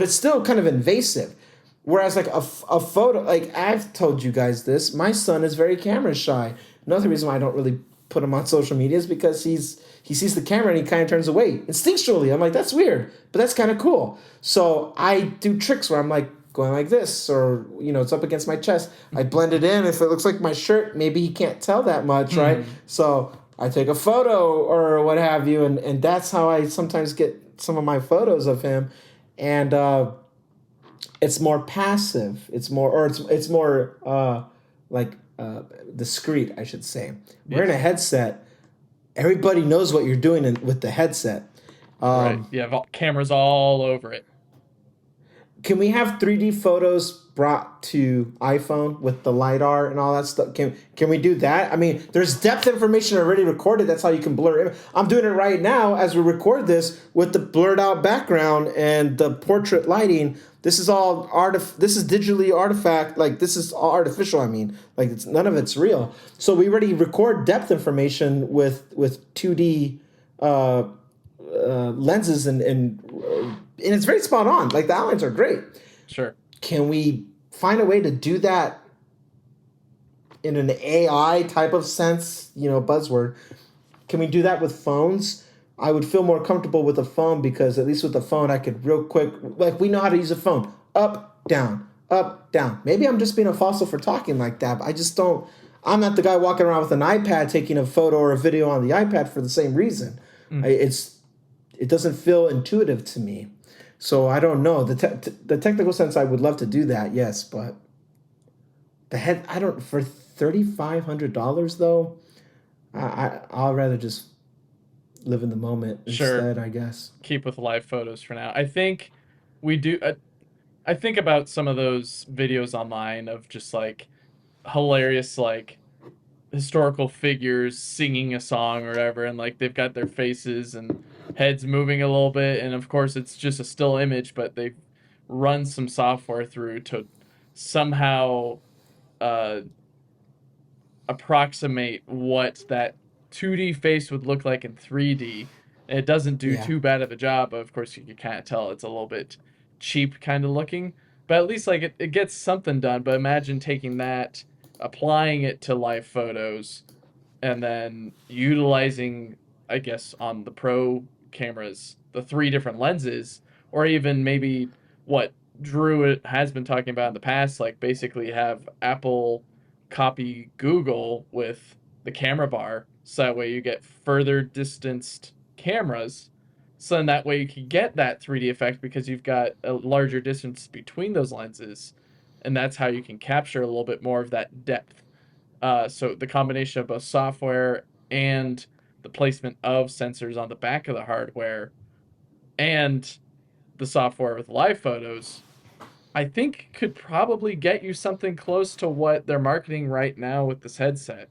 still kind of invasive. Whereas like a photo, like I've told you guys this, my son is very camera shy. Another reason why I don't really put him on social media is because he sees the camera and he kind of turns away instinctually. I'm like, that's weird, but that's kind of cool. So I do tricks where I'm like going like this, or it's up against my chest. I blend it in. If it looks like my shirt, maybe he can't tell that much, right? Hmm. So I take a photo or what have you, and that's how I sometimes get some of my photos of him, and it's more passive. It's more, or it's more like discreet, I should say. Wearing a Yes. headset, everybody knows what you're doing with the headset. Right. Um, You have cameras all over it. Can we have 3D photos brought to iPhone with the LiDAR and all that stuff? Can we do that? I mean, there's depth information already recorded. That's how you can blur it. I'm doing it right now as we record this with the blurred out background and the portrait lighting. This is all this is digitally artifact. Like, this is all artificial. I mean, like, none of it's real. So we already record depth information with 2D lenses and it's very spot on. Like, the outlines are great. Sure. Can we find a way to do that in an AI type of sense? Buzzword. Can we do that with phones? I would feel more comfortable with a phone, because at least with a phone I could real quick, like, we know how to use a phone. Up, down, up, down. Maybe I'm just being a fossil for talking like that, but I just don't. I'm not the guy walking around with an iPad taking a photo or a video on the iPad for the same reason. It doesn't feel intuitive to me. So I don't know. The technical sense, I would love to do that, yes, but I don't, for $3,500 though. I'll rather just live in the moment instead, I guess. Keep with live photos for now. I think we do. I think about some of those videos online of just like hilarious, like historical figures singing a song or whatever, and like they've got their faces and heads moving a little bit, and of course it's just a still image, but they've run some software through to somehow uh, approximate what that 2D face would look like in 3D. And it doesn't do Yeah. too bad of a job. Of course, you can kind of tell it's a little bit cheap kind of looking, but at least like it gets something done. But imagine taking that, applying it to live photos, and then utilizing, I guess, on the pro cameras, the three different lenses, or even maybe what Drew has been talking about in the past, like basically have Apple copy Google with the camera bar, so that way you get further distanced cameras. So then that way you can get that 3D effect because you've got a larger distance between those lenses, and that's how you can capture a little bit more of that depth. So the combination of both software and the placement of sensors on the back of the hardware and the software with live photos, I think could probably get you something close to what they're marketing right now with this headset.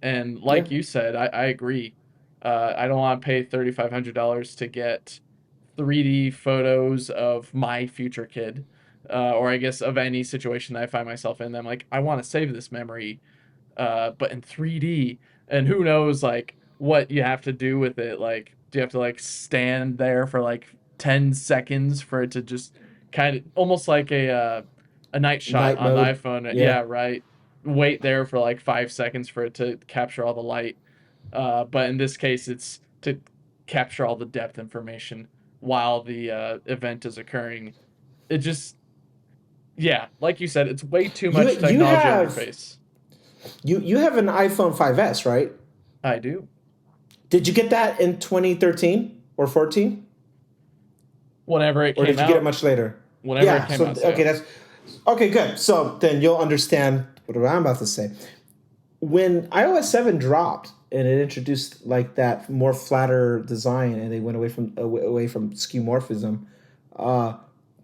And Yeah. like you said, I agree. I don't want to pay $3,500 to get 3D photos of my future kid, or I guess of any situation that I find myself in. I'm like, I want to save this memory, but in 3D. And who knows, like, what you have to do with it. Like, do you have to, like, stand there for, like, 10 seconds for it to just kind of almost like a night shot Night on the mode. iPhone? Yeah. Yeah, right. Wait there for, like, 5 seconds for it to capture all the light. But in this case, it's to capture all the depth information while the event is occurring. It just, yeah, like you said, it's way too You much you technology on your have face. you have an iPhone 5S, right? I do. Did you get that in 2013 or 14? Whenever it Or came did you get it out. much later? Whenever it Yeah. came So out, so okay, yeah. that's okay. Good. So then you'll understand what I'm about to say. When iOS 7 dropped and it introduced like that more flatter design, and they went away from skeuomorphism, uh,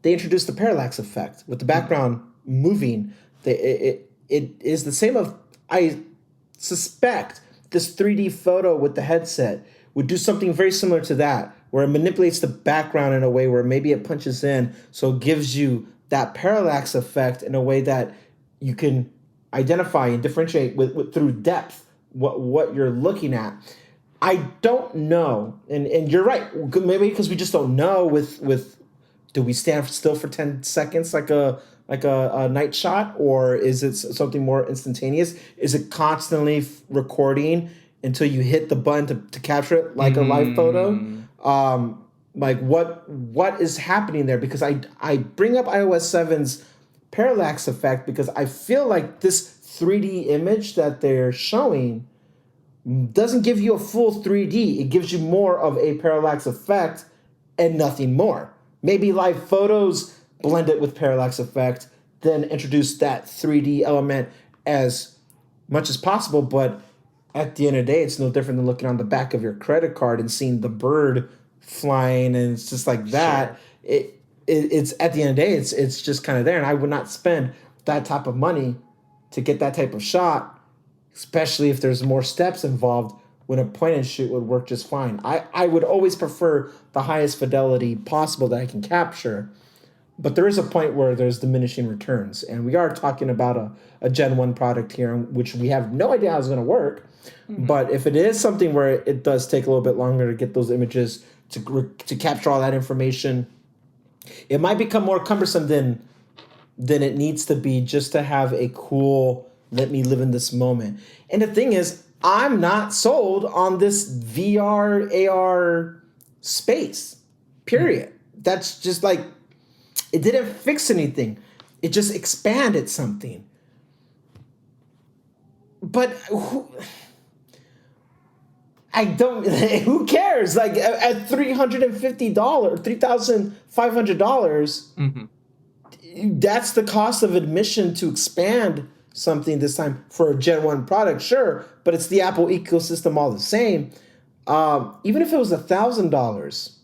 they introduced the parallax effect with the Mm. background moving. It is the same of, I suspect, this 3D photo with the headset would do something very similar to that, where it manipulates the background in a way where maybe it punches in, so it gives you that parallax effect in a way that you can identify and differentiate with through depth what you're looking at. I don't know, and you're right. Maybe because we just don't know. Do we stand still for 10 seconds like a night shot, or is it something more instantaneous? Is it constantly recording until you hit the button to capture it like a live photo? Mm. Like, what is happening there? Because I bring up iOS 7's parallax effect because I feel like this 3D image that they're showing doesn't give you a full 3D. It gives you more of a parallax effect and nothing more. Maybe live photos blend it with parallax effect, then introduce that 3D element as much as possible. But at the end of the day, it's no different than looking on the back of your credit card and seeing the bird flying, and it's just like that. Sure. it's at the end of the day, it's just kind of there, and I would not spend that type of money to get that type of shot, especially if there's more steps involved. When a point and shoot would work just fine. I would always prefer the highest fidelity possible that I can capture, but there is a point where there's diminishing returns, and we are talking about a Gen 1 product here, which we have no idea how it's going to work. Mm-hmm. But if it is something where it does take a little bit longer to get those images to capture all that information, it might become more cumbersome than it needs to be just to have a cool, let me live in this moment. And the thing is, I'm not sold on this VR, AR space, period. Mm-hmm. That's just like, it didn't fix anything. It just expanded something. But I don't, who cares? Like at $350, $3,500, mm-hmm. That's the cost of admission to expand something this time for a Gen 1 product, sure, but it's the Apple ecosystem all the same. Even if it was $1,000,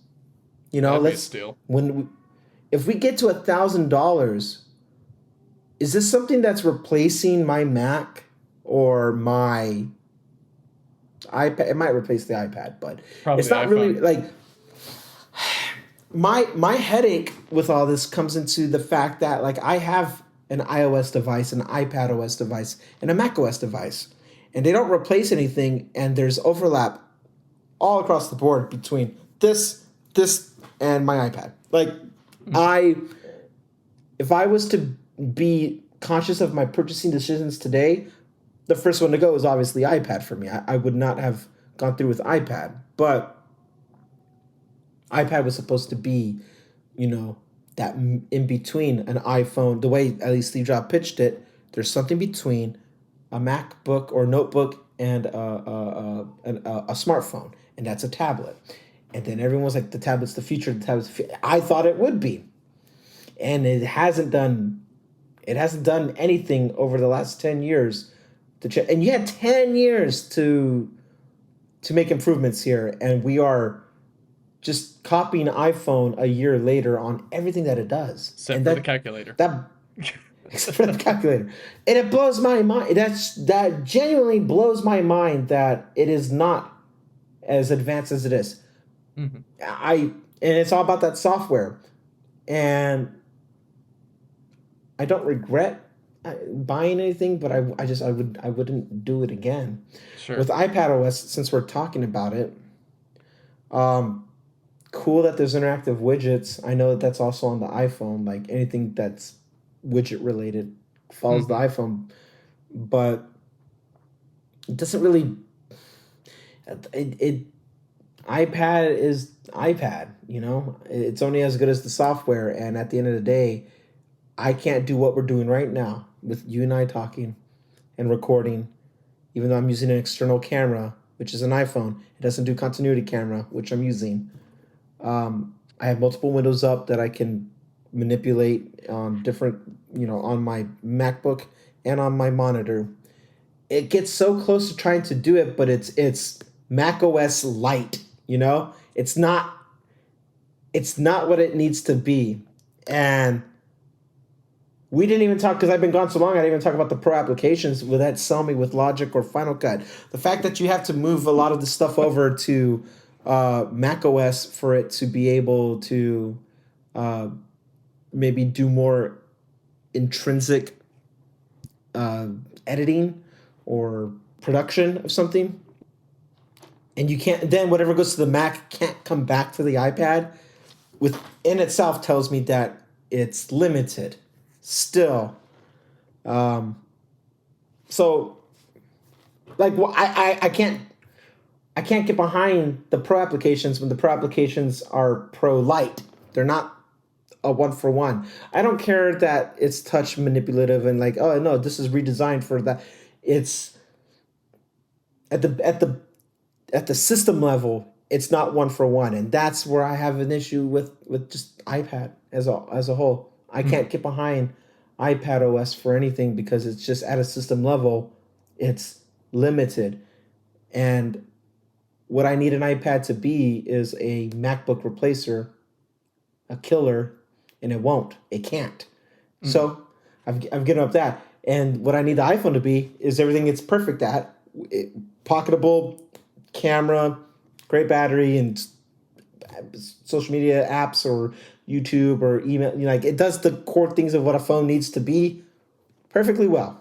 that'd be a steal. If we get to $1,000, is this something that's replacing my Mac or my iPad? It might replace the iPad, but probably it's not really like my headache with all this comes into the fact that like I have an iOS device, an iPadOS device, and a macOS device, and they don't replace anything, and there's overlap all across the board between this, and my iPad. Like, if I was to be conscious of my purchasing decisions today, the first one to go is obviously iPad for me. I would not have gone through with iPad, but iPad was supposed to be, that in between an iPhone, the way at least Steve Jobs pitched it, there's something between a MacBook or notebook and a smartphone, and that's a tablet. And then everyone was like, the tablet's the future, I thought it would be. And it hasn't done anything over the last 10 years and you had 10 years to make improvements here, and we are just copying iPhone a year later on everything that it does. Except for the calculator. Except for the calculator. And it blows my mind. That genuinely blows my mind that it is not as advanced as it is. Mm-hmm. And it's all about that software. And I don't regret buying anything, but I wouldn't do it again. Sure. With iPadOS, since we're talking about it, cool that there's interactive widgets. I know that's also on the iPhone. Like anything that's widget related follows mm-hmm. the iPhone, but it doesn't really. iPad is iPad. It's only as good as the software, and at the end of the day, I can't do what we're doing right now with you and I talking and recording, even though I'm using an external camera, which is an iPhone. It doesn't do continuity camera, which I'm using. I have multiple windows up that I can manipulate on different, on my MacBook and on my monitor. It gets so close to trying to do it, but it's Mac OS light, It's not what it needs to be. And we didn't even talk, because I've been gone so long, I didn't even talk about the pro applications with that Selmy with Logic or Final Cut. The fact that you have to move a lot of the stuff over to Mac OS for it to be able to maybe do more intrinsic editing or production of something. And you can't, then whatever goes to the Mac can't come back to the iPad, within itself tells me that it's limited still. So like, I can't get behind the pro applications when the pro applications are pro light. They're not a 1-for-1. I don't care that it's touch manipulative and like, oh no, this is redesigned for that. It's at the system level, it's not 1-for-1, and that's where I have an issue with just iPad as a whole. I can't get behind iPadOS for anything because it's just at a system level, it's limited. And what I need an iPad to be is a MacBook replacer, a killer, and it won't. It can't. Mhm. So I've given up that. And what I need the iPhone to be is everything it's perfect at. Pocketable camera, great battery, and social media apps or YouTube or email. Like it does the core things of what a phone needs to be perfectly well.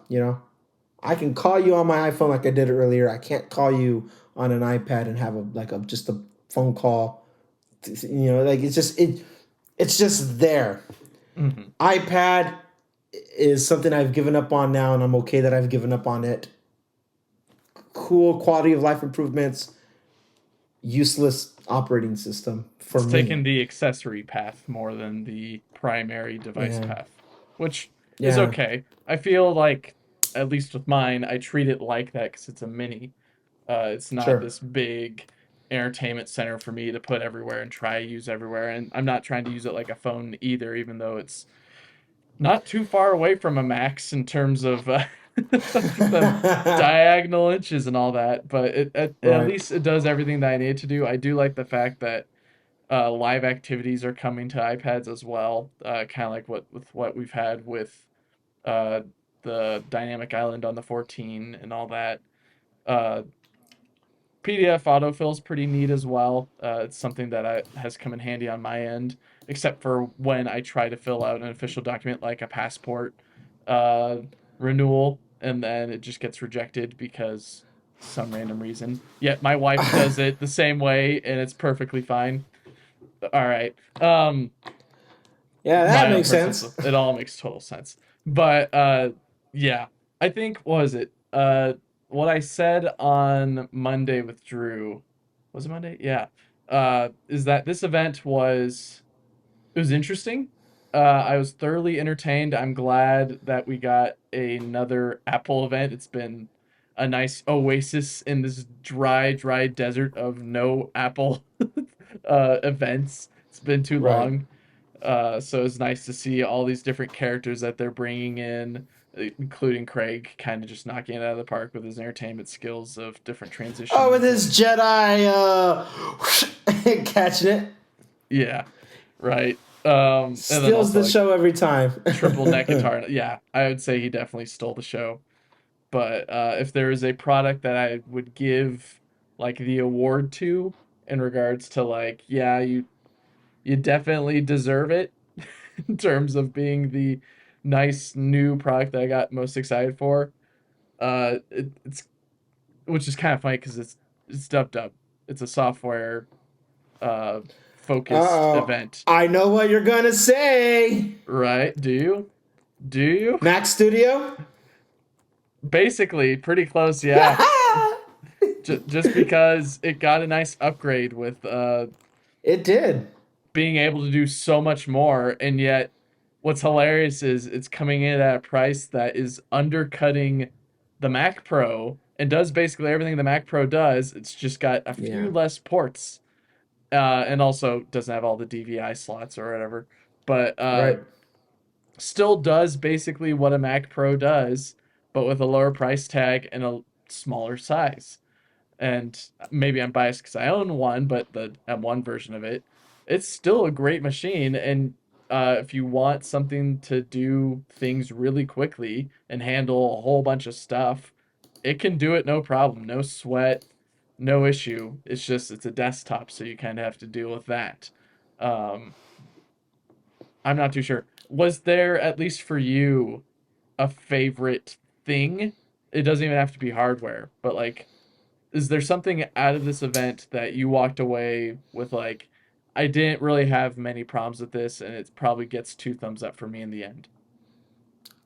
I can call you on my iPhone like I did earlier. I can't call you on an iPad and have just a phone call. Like it's just there. Mhm. iPad is something I've given up on now, and I'm okay that I've given up on it. Cool quality of life improvements, useless operating system for It's me. taken the accessory path more than the primary device Yeah, path, which is yeah, okay. I feel like, at least with mine, I treat it like that because it's a mini. It's not sure. this big entertainment center for me to put everywhere and try to use everywhere. And I'm not trying to use it like a phone either, even though it's not too far away from a max in terms of the diagonal inches and all that. But at Right. least it does everything that I need to do. I do like the fact that live activities are coming to iPads as well, kind of like what we've had with uh, the Dynamic Island on the 14 and all that. Uh, PDF autofill is pretty neat as well. It's something that has come in handy on my end, except for when I try to fill out an official document like a passport uh, renewal, and then it just gets rejected because some random reason. Yet my wife does it the same way, and it's perfectly fine. All right. Yeah, that My own makes personal sense. stuff. It all makes total sense. But yeah. I think what was it? What I said on Monday with Drew, was it Monday? Yeah. Is that this event was it was interesting. I was thoroughly entertained. I'm glad that we got another Apple event. It's been a nice oasis in this dry desert of no Apple events. It's been too Right. long. So it's nice to see all these different characters that they're bringing in, including Craig, kind of just knocking it out of the park with his entertainment skills of different Oh, with transitions his and Jedi catching it. yeah, right. And then Steals also the like show every time. triple neck guitar. Yeah, I would say he definitely stole the show. But if there is a product that I would give like the award to in regards to like, yeah, you definitely deserve it in terms of being the nice new product that I got most excited for. It's which is kind of funny because it's dubbed up. It's a software uh focused Uh-oh. event, I know what you're gonna say. right? Do you? Do you? Mac Studio? Basically, pretty close, yeah. Just because it got a nice upgrade with It did. being able to do so much more, and yet what's hilarious is it's coming in at a price that is undercutting the Mac Pro and does basically everything the Mac Pro does. It's just got a few Yeah. less ports, and also doesn't have all the DVI slots or whatever. But Right. still does basically what a Mac Pro does, but with a lower price tag and a smaller size. And maybe I'm biased because I own one, but the M1 version of it, it's still a great machine. And if you want something to do things really quickly and handle a whole bunch of stuff, it can do it no problem, no sweat, no issue. It's just it's a desktop, so you kind of have to deal with that. Um, I'm not too sure. Was there, at least for you, a favorite thing? It doesn't even have to be hardware, but like is there something out of this event that you walked away with like I didn't really have many problems with this and it probably gets two thumbs up for me in the end.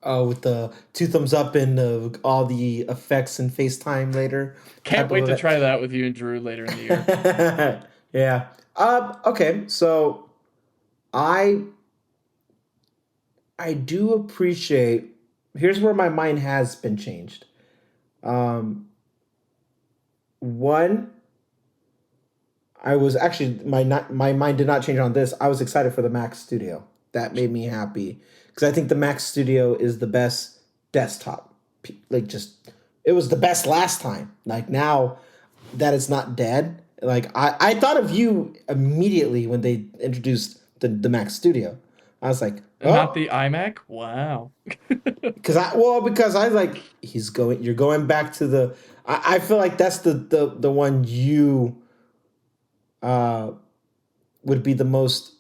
Oh, with the two thumbs up and all the effects and FaceTime later Can't type of wait to event. try that with you and Drew later in the year. Yeah. Okay. So I I do appreciate. Here's where my mind has been changed. Um, One, I was actually my mind did not change on this. I was excited for the Mac Studio. That made me happy because I think the Mac Studio is the best desktop. Like just it was the best last time. Like now that it's not dead. Like I thought of you immediately when they introduced the Mac Studio. I was like, And not oh, the iMac? Wow. because I like you're going back to the. I feel like that's the one you uh would be the most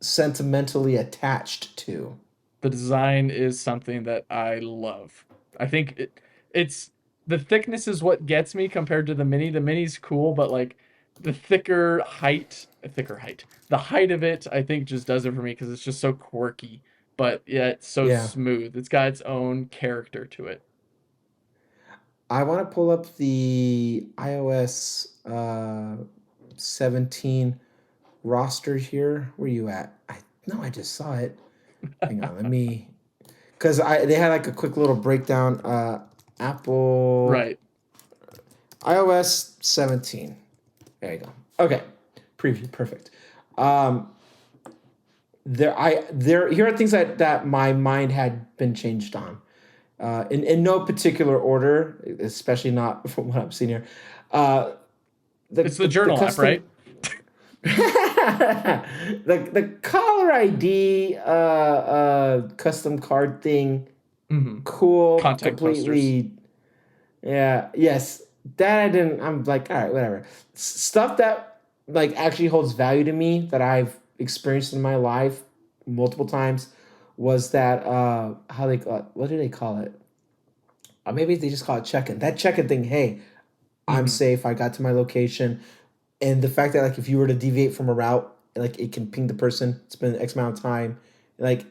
sentimentally attached to. The design is something that I love. I think it's the thickness is what gets me compared to the mini. The mini's cool, but like the thicker height, the height of it, I think just does it for me because it's just so quirky, but yeah, it's so Yeah, smooth. It's got its own character to it. I want to pull up the iOS 17 roster here. Where you at? I no, I just saw it. Hang on, let me because I they had like a quick little breakdown. Apple Right. iOS 17. There you go. Okay, preview perfect. Um, there here are things that my mind had been changed on. In no particular order, especially not from what I'm seeing here. Uh, It's the the journal app, custom right? the caller ID custom card thing, Mm-hmm. cool, Contact posters. completely. Yeah, yes, that I didn't. I'm like, all right, whatever. Stuff that like actually holds value to me that I've experienced in my life multiple times was that how they what do they call it? Maybe they just call it check-in. That check-in thing. Hey, I'm Mm-hmm. safe. I got to my location, and the fact that like if you were to deviate from a route, like it can ping the person. It's been X amount of time. Like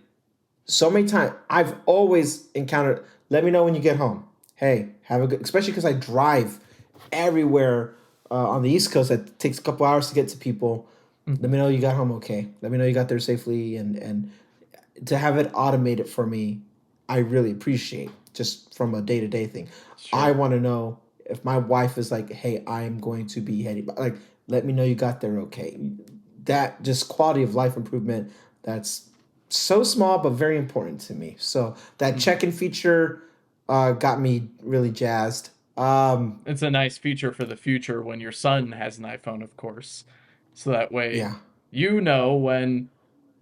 so many times, I've always encountered. Let me know when you get home. Hey, have a good. Especially because I drive everywhere on the East Coast. It takes a couple hours to get to people. Let Mm-hmm. me know you got home okay. Let me know you got there safely, and to have it automated for me, I really appreciate just from a day to day thing. I Sure. want to know if my wife is like, "Hey, I'm going to be heading," like, let me know you got there okay. That just quality of life improvement. That's so small but very important to me. So that Mm-hmm. check-in feature got me really jazzed. It's a nice feature for the future when your son has an iPhone, of course. So that way Yeah, you know when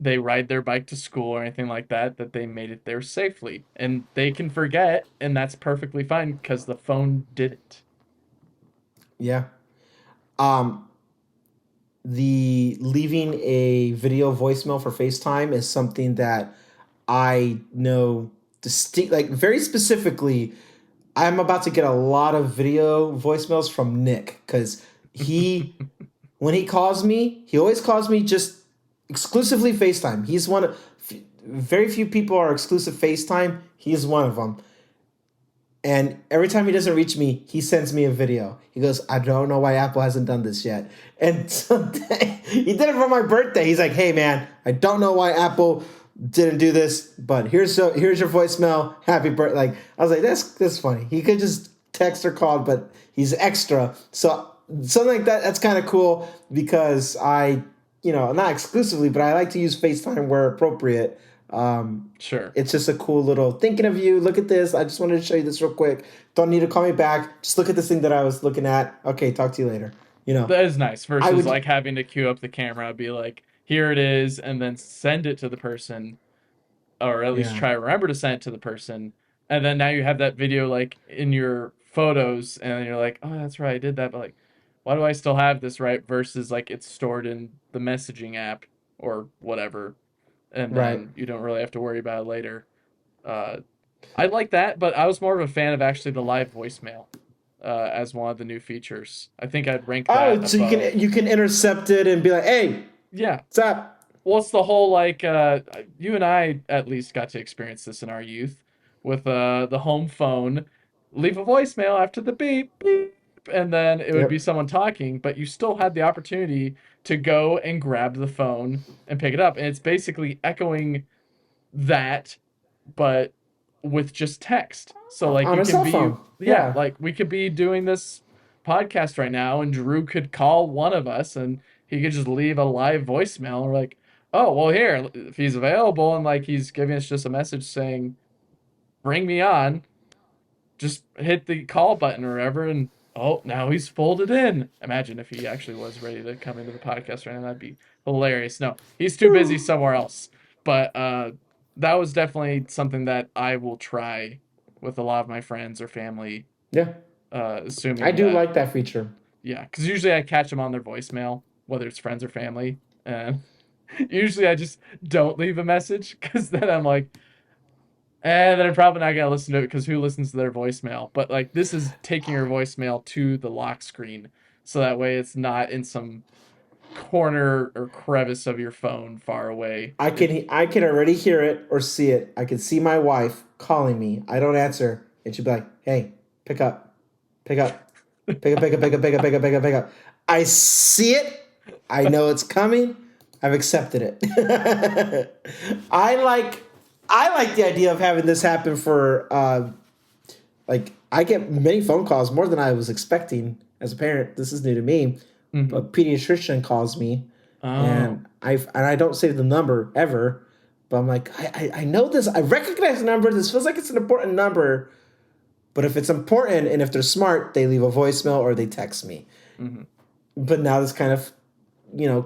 they ride their bike to school or anything like that that they made it there safely. And they can forget, and that's perfectly fine because the phone didn't. yeah. Um, the leaving a video voicemail for FaceTime is something that I know distinct, like very specifically. I'm about to get a lot of video voicemails from Nick because he, when he calls me, he always calls me just exclusively FaceTime. He's one of very few people are exclusive FaceTime. He's one of them. And every time he doesn't reach me, he sends me a video. He goes, I don't know why Apple hasn't done this yet. And so he did it for my birthday. He's like, hey man, I don't know why Apple didn't do this, but here's your voicemail. Happy birthday. Like I was like, that's funny. He could just text or call, but he's extra. So something like that, that's kind of cool because not exclusively, but I like to use FaceTime where appropriate. Um, Sure. it's just a cool little thinking of you. Look at this. I just wanted to show you this real quick. Don't need to call me back. Just look at this thing that I was looking at. Okay, talk to you later. You know, That is nice I versus would, like having to queue up the camera, be like, here it is, and then send it to the person, or at least yeah, try to remember to send it to the person. And then now you have that video like in your photos, and you're like, oh, that's right, I did that. But like, why do I still have this, right? Versus like it's stored in the messaging app or whatever, and right. then you don't really have to worry about it later. Uh, I like that, but I was more of a fan of actually the live voicemail as one of the new features. I think I'd rank that Oh, so above. you can intercept it and be like, hey, Yeah, what's up? well, it's the whole like you and I at least got to experience this in our youth with the home phone. Leave a voicemail after the beep beep, and then it would be Yep. someone talking, but you still had the opportunity to go and grab the phone and pick it up, and it's basically echoing that, but with just text. So like On you a can cell be phone. yeah, Yeah. like we could be doing this podcast right now and Drew could call one of us and he could just leave a live voicemail and we're like, "Oh, well here, if he's available and like he's giving us just a message saying, "Bring me on." Just hit the call button or whatever and oh, now he's folded in. Imagine if he actually was ready to come into the podcast right now. That'd be hilarious. No, he's too busy Whew. somewhere else. But that was definitely something that I will try with a lot of my friends or family, Yeah, I assuming do that, like that feature. yeah, because usually I catch them on their voicemail, whether it's friends or family, and usually I just don't leave a message because then I'm like, and then I'm probably not gonna listen to it because who listens to their voicemail? But like this is taking your voicemail to the lock screen, so that way it's not in some corner or crevice of your phone far away. I can already hear it or see it. I can see my wife calling me. I don't answer, and she'll be like, "Hey, pick up, pick up, pick up, pick up, pick up, pick up, pick up, pick up, pick up." I see it. I know it's coming. I've accepted it. I like I like the idea of having this happen for like I get many phone calls more than I was expecting as a parent. This is new to me, Hmm. but pediatrician calls me, Oh. and I don't save the number ever, but I'm like I know this. I recognize the number. This feels like it's an important number. But if it's important and if they're smart, they leave a voicemail or they text me. Hmm. But now this kind of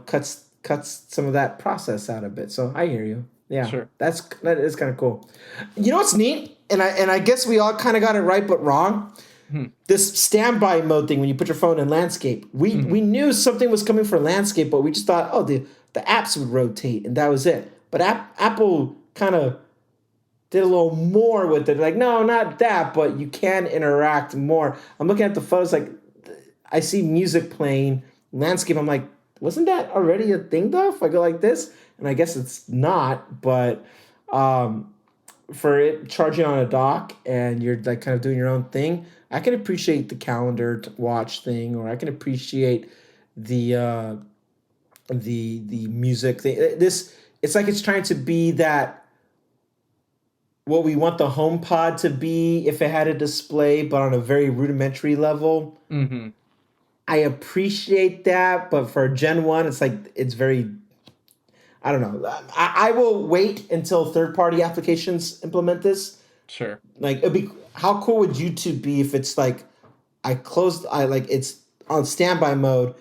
cuts some of that process out a bit. So I hear you. Yeah, Sure. that is kind of cool. You know what's neat, and I guess we all kind of got it right but wrong. Hmm. This standby mode thing when you put your phone in landscape. We Hmm. knew something was coming for landscape, but we just thought, oh, the apps would rotate and that was it. But Apple kind of did a little more with it. Like, no, not that, but you can interact more. I'm looking at the photos, like I see music playing, landscape. I'm like, wasn't that already a thing though? If I go like this, and I guess it's not, but um, for it charging on a dock and you're like kind of doing your own thing, I can appreciate the calendar to watch thing, or I can appreciate the the music thing. This it's like it's trying to be that what we want the home pod to be if it had a display, but on a very rudimentary level. Hmm. I appreciate that, but for Gen 1, it's like it's very I don't know. I will wait until third party applications implement this. Sure. Like it'd be how cool would YouTube be if it's like I like it's on standby mode.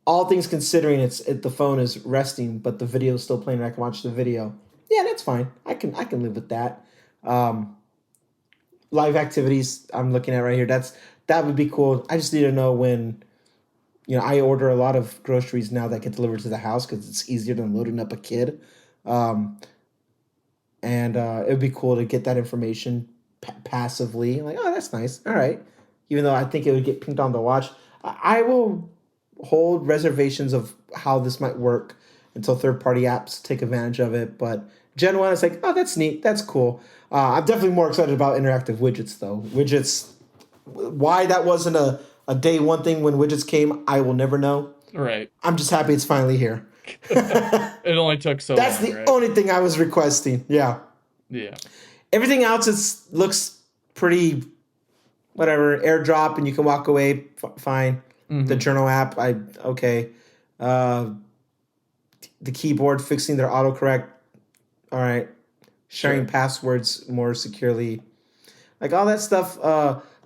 All things considering, the phone is resting, but the video is still playing and I can watch the video. Yeah, that's fine. I can live with that. Um, Live activities I'm looking at right here. That would be cool. I just need to know when I order a lot of groceries now that get delivered to the house because it's easier than loading up a kid. Um, and it would be cool to get that information passively. Like, oh, that's nice. All right. Even though I think it would get pinged on the watch, I will hold reservations of how this might work until third party apps take advantage of it. But Gen 1 is like, oh, that's neat. That's cool. I'm definitely more excited about interactive widgets, though. Widgets, why that wasn't a day one thing when widgets came, I will never know. Right. I'm just happy it's finally here. It only took so That's long, the right? only thing I was requesting. Yeah. Yeah. Everything else looks pretty whatever. AirDrop and you can walk away fine. The Hmm. journal app, I okay. Uh, the keyboard fixing their autocorrect. All right. Sharing Sure. passwords more securely. Like all that stuff.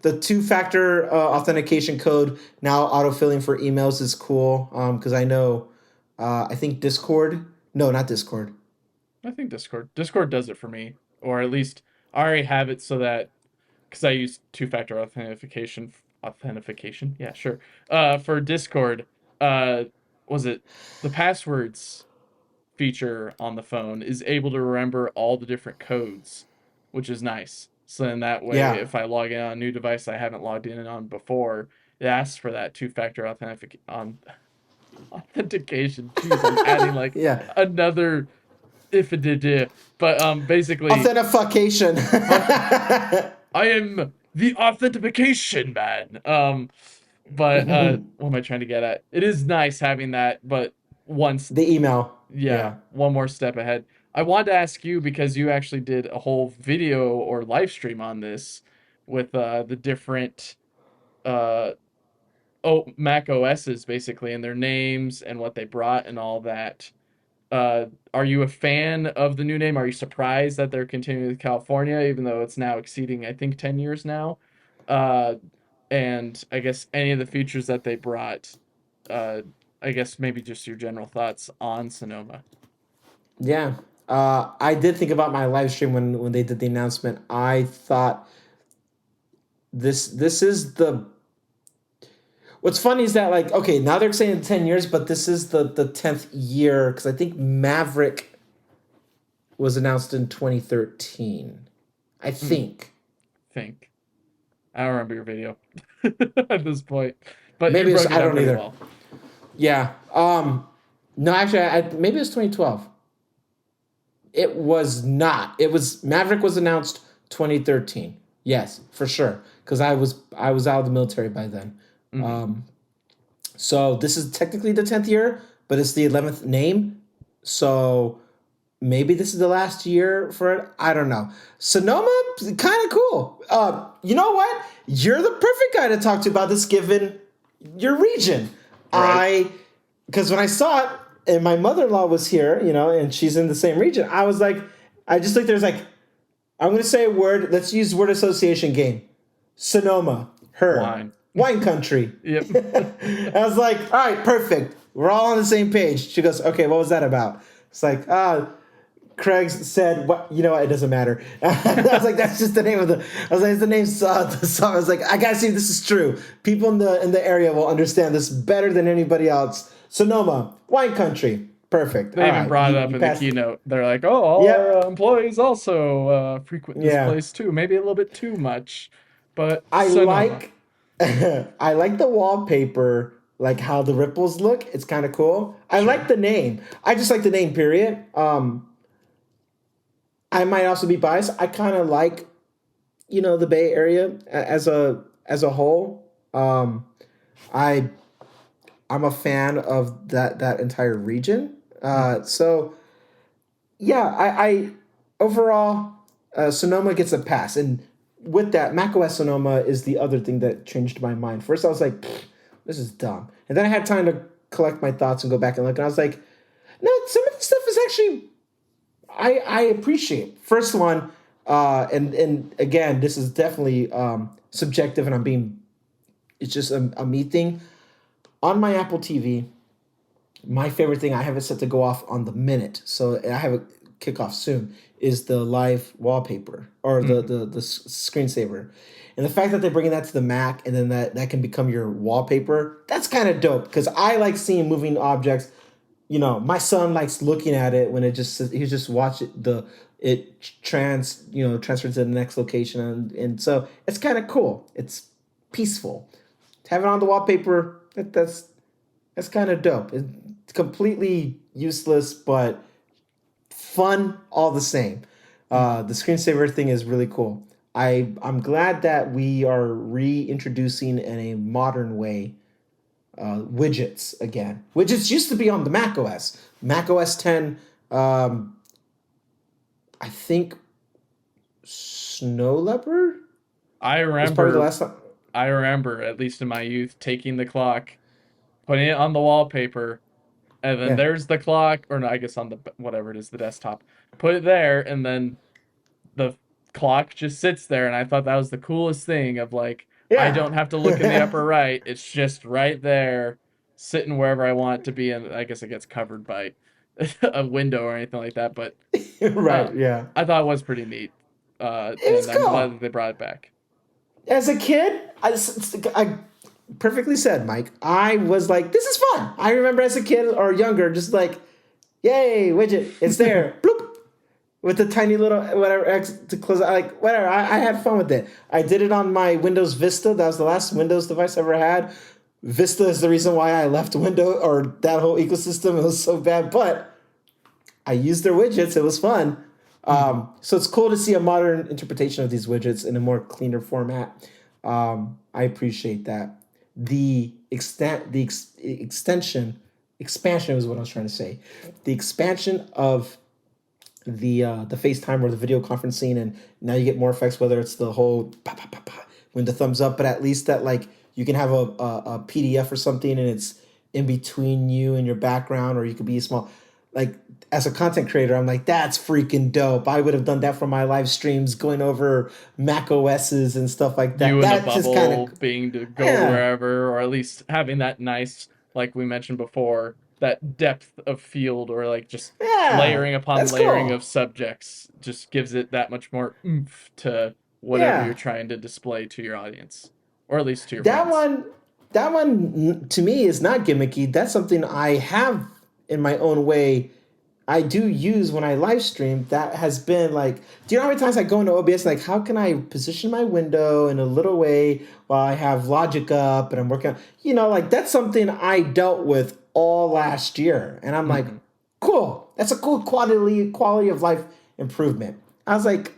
The two-factor authentication code now autofilling for emails is cool. Because I know, I think Discord. No, not Discord. I think Discord does it for me, or at least I already have it so that because I use two-factor authentication. Yeah, sure. For Discord, uh, was it the passwords feature on the phone is able to remember all the different codes, which is nice. So in that way, Yeah, if I log in on a new device I haven't logged in on before, it asks for that two-factor authentication. Jeez, I'm adding like yeah. another if it did, but basically, Authentication. I I am the authentication man. But what am I trying to get at? It is nice having that, but once, The email. yeah, Yeah. one more step ahead. I wanted to ask you because you actually did a whole video or live stream on this with the different uh Mac OSs basically and their names and what they brought and all that. Are you a fan of the new name? Are you surprised that they're continuing with California, even though it's now exceeding, I think, 10 years now? Uh, and I guess any of the features that they brought, uh, I guess maybe just your general thoughts on Sonoma. Yeah. I did think about my live stream when they did the announcement. I thought this is the. What's funny is that, like, okay, now they're saying 10 years, but this is the 10th year because I think Maverick was announced in 2013. I Mm, think. think. I don't remember your video at this point, but you Maybe it's broke it I down don't pretty either. well. Yeah. No, actually, maybe it was 2012. It was not. It was Maverick was announced 2013. Yes, for sure. Because I was out of the military by then. Hmm. Um, so this is technically the 10th year, but it's the 11th name. So maybe this is the last year for it. I don't know. Sonoma, kind of cool. You know what? You're the perfect guy to talk to about this, given your region. Right. I because when I saw it, and my mother-in-law was here, and she's in the same region. I was like, I just looked. There's like, I'm gonna say a word. Let's use word association game. Sonoma, her, Wine. wine country. Yep. I was like, all right, perfect. We're all on the same page. She goes, okay, what was that about? It's like, Craig said, "What you know? What, it doesn't matter." I was like, "That's just the name of the." I was like, "It's the name of the song." I was like, "I gotta see if this is true. People in the area will understand this better than anybody else." Sonoma, wine country, perfect. They All even right, brought you it up you in the passed. keynote. They're like, "Oh, all our Yep, employees also frequent this yeah. place too. Maybe a little bit too much, but I Sonoma, like, I like the wallpaper, like how the ripples look. It's kind of cool. I like sure, the name. I just like the name. Period. I might also be biased. I kind of like the Bay Area as a whole. I I'm a fan of that entire region. hmm, So yeah, I overall Sonoma gets a pass, and with that, macOS Sonoma is the other thing that changed my mind. First, I was like, "Pfft, this is dumb," and then I had time to collect my thoughts and go back and look, and I was like, no, some of the stuff is actually I appreciate. First one, and again, this is definitely subjective, and it's just a me thing. On my Apple TV, my favorite thing, I have it set to go off on the minute, so I have a kickoff soon, is the live wallpaper or the hmm, the the screensaver. And the fact that they're bringing that to the Mac and then that can become your wallpaper, that's kind of dope because I like seeing moving objects. My son likes looking at it when he just watch it transfers to the next location, and so it's kind of cool. It's peaceful. To have it on the wallpaper, that's kind of dope. It's completely useless, but fun all the same. hmm. The screensaver thing is really cool. I'm glad that we are reintroducing in a modern way widgets again. Widgets used to be on the Mac OS. Mac OS 10, I think Snow Leopard I was part of the remember, last time. I remember at least in my youth taking the clock, putting it on the wallpaper, and then Yeah. there's the clock, or no, I guess on the whatever it is, the desktop. Put it there, and then the clock just sits there, and I thought that was the coolest thing of like I don't have to look in the Yeah. upper right. It's just right there, sitting wherever I want it to be, and I guess it gets covered by a window or anything like that. But uh, Right. Yeah. I thought it was pretty neat, It was and I'm glad cool. that they brought it back. As a kid, I perfectly said, Mike. I was like, this is fun. I remember as a kid or younger, just like, yay, widget, it's there. Bloop. With the tiny little whatever X to close it. Like whatever. I had fun with it. I did it on my Windows Vista. That was the last Windows device I ever had. Vista is the reason why I left Windows or that whole ecosystem. It was so bad, but I used their widgets. It was fun. Hmm. So it's cool to see a modern interpretation of these widgets in a more cleaner format. I appreciate that. Expansion is what I was trying to say. The expansion of the FaceTime or the video conferencing, and now you get more effects. Whether it's the whole when the thumbs up, but at least that like you can have a PDF or something, and it's in between you and your background, or you could be small. Like as a content creator, I'm like that's freaking dope. I would have done that for my live streams, going over Mac OSs and stuff like that. You in the That's just kind bubble of being to go yeah, wherever, or at least having that nice, like we mentioned before, that depth of field, or like just Yeah, layering upon that's layering of cool. subjects just gives it that much more oomph to whatever you're Yeah, trying to display to your audience, or at least to your that fans. one, that one to me is not gimmicky. That's something I have in my own way. I do use when I live stream. That has been like, do you know how many times I go into OBS? Like, how can I position my window in a little way while I have Logic up and I'm working on, like that's something I dealt with all last year. And I'm like, Hmm. cool. That's a cool quality of life improvement. I was like,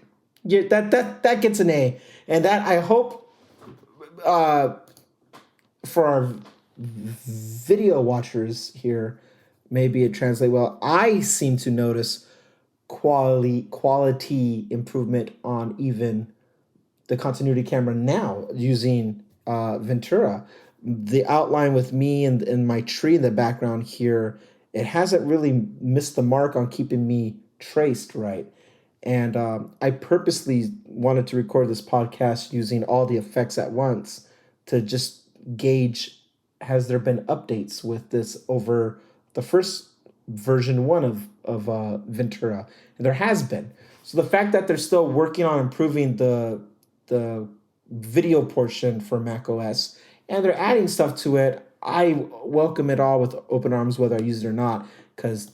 yeah, that gets an A. And that I hope uh, for our video watchers here, maybe it translate well. I seem to notice quality improvement on even the continuity camera now using Ventura. The outline with me and my tree in the background here, it hasn't really missed the mark on keeping me traced right. And I purposely wanted to record this podcast using all the effects at once to just gauge, has there been updates with this over the first version one of Ventura? And there has been. So the fact that they're still working on improving the video portion for Mac OS and they're adding stuff to it, I welcome it all with open arms, whether I use it or not, because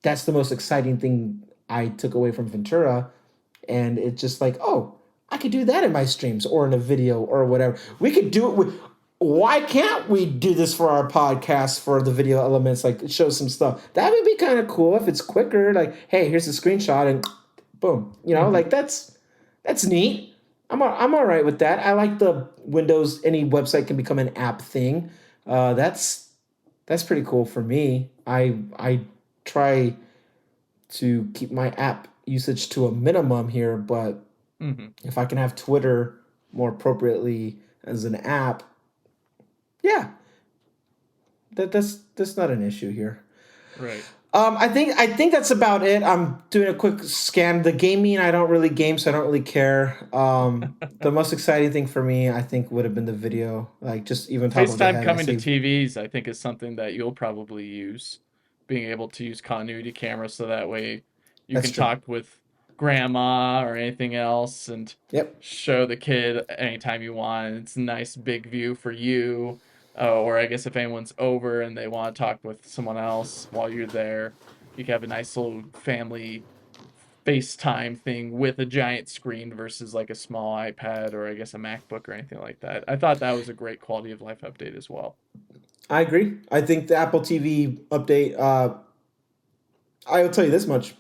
that's the most exciting thing I took away from Ventura. And it's just like, oh, I could do that in my streams or in a video or whatever. We could do it with. Why can't we do this for our podcast for the video elements? Like show some stuff. That would be kind of cool if it's quicker. Like, hey, here's a screenshot and boom. Hmm. Like that's neat. I'm all right with that. I like the Windows. Any website can become an app thing. That's pretty cool for me. I try to keep my app usage to a minimum here, but Hmm. if I can have Twitter more appropriately as an app, yeah, that's not an issue here. Right. I think that's about it. I'm doing a quick scan. The gaming, I don't really game, so I don't really care. The most exciting thing for me, I think, would have been the video, like just even top of the FaceTime head. I coming to say TVs, I think, is something that you'll probably use. Being able to use continuity camera so that way you that's can true. talk with grandma or anything else and Yep, show the kid anytime you want. It's a nice big view for you. Or I guess if anyone's over and they want to talk with someone else while you're there, you can have a nice little family FaceTime thing with a giant screen versus like a small iPad or I guess a MacBook or anything like that. I thought that was a great quality of life update as well. I agree. I think the Apple TV update. I will tell you this much.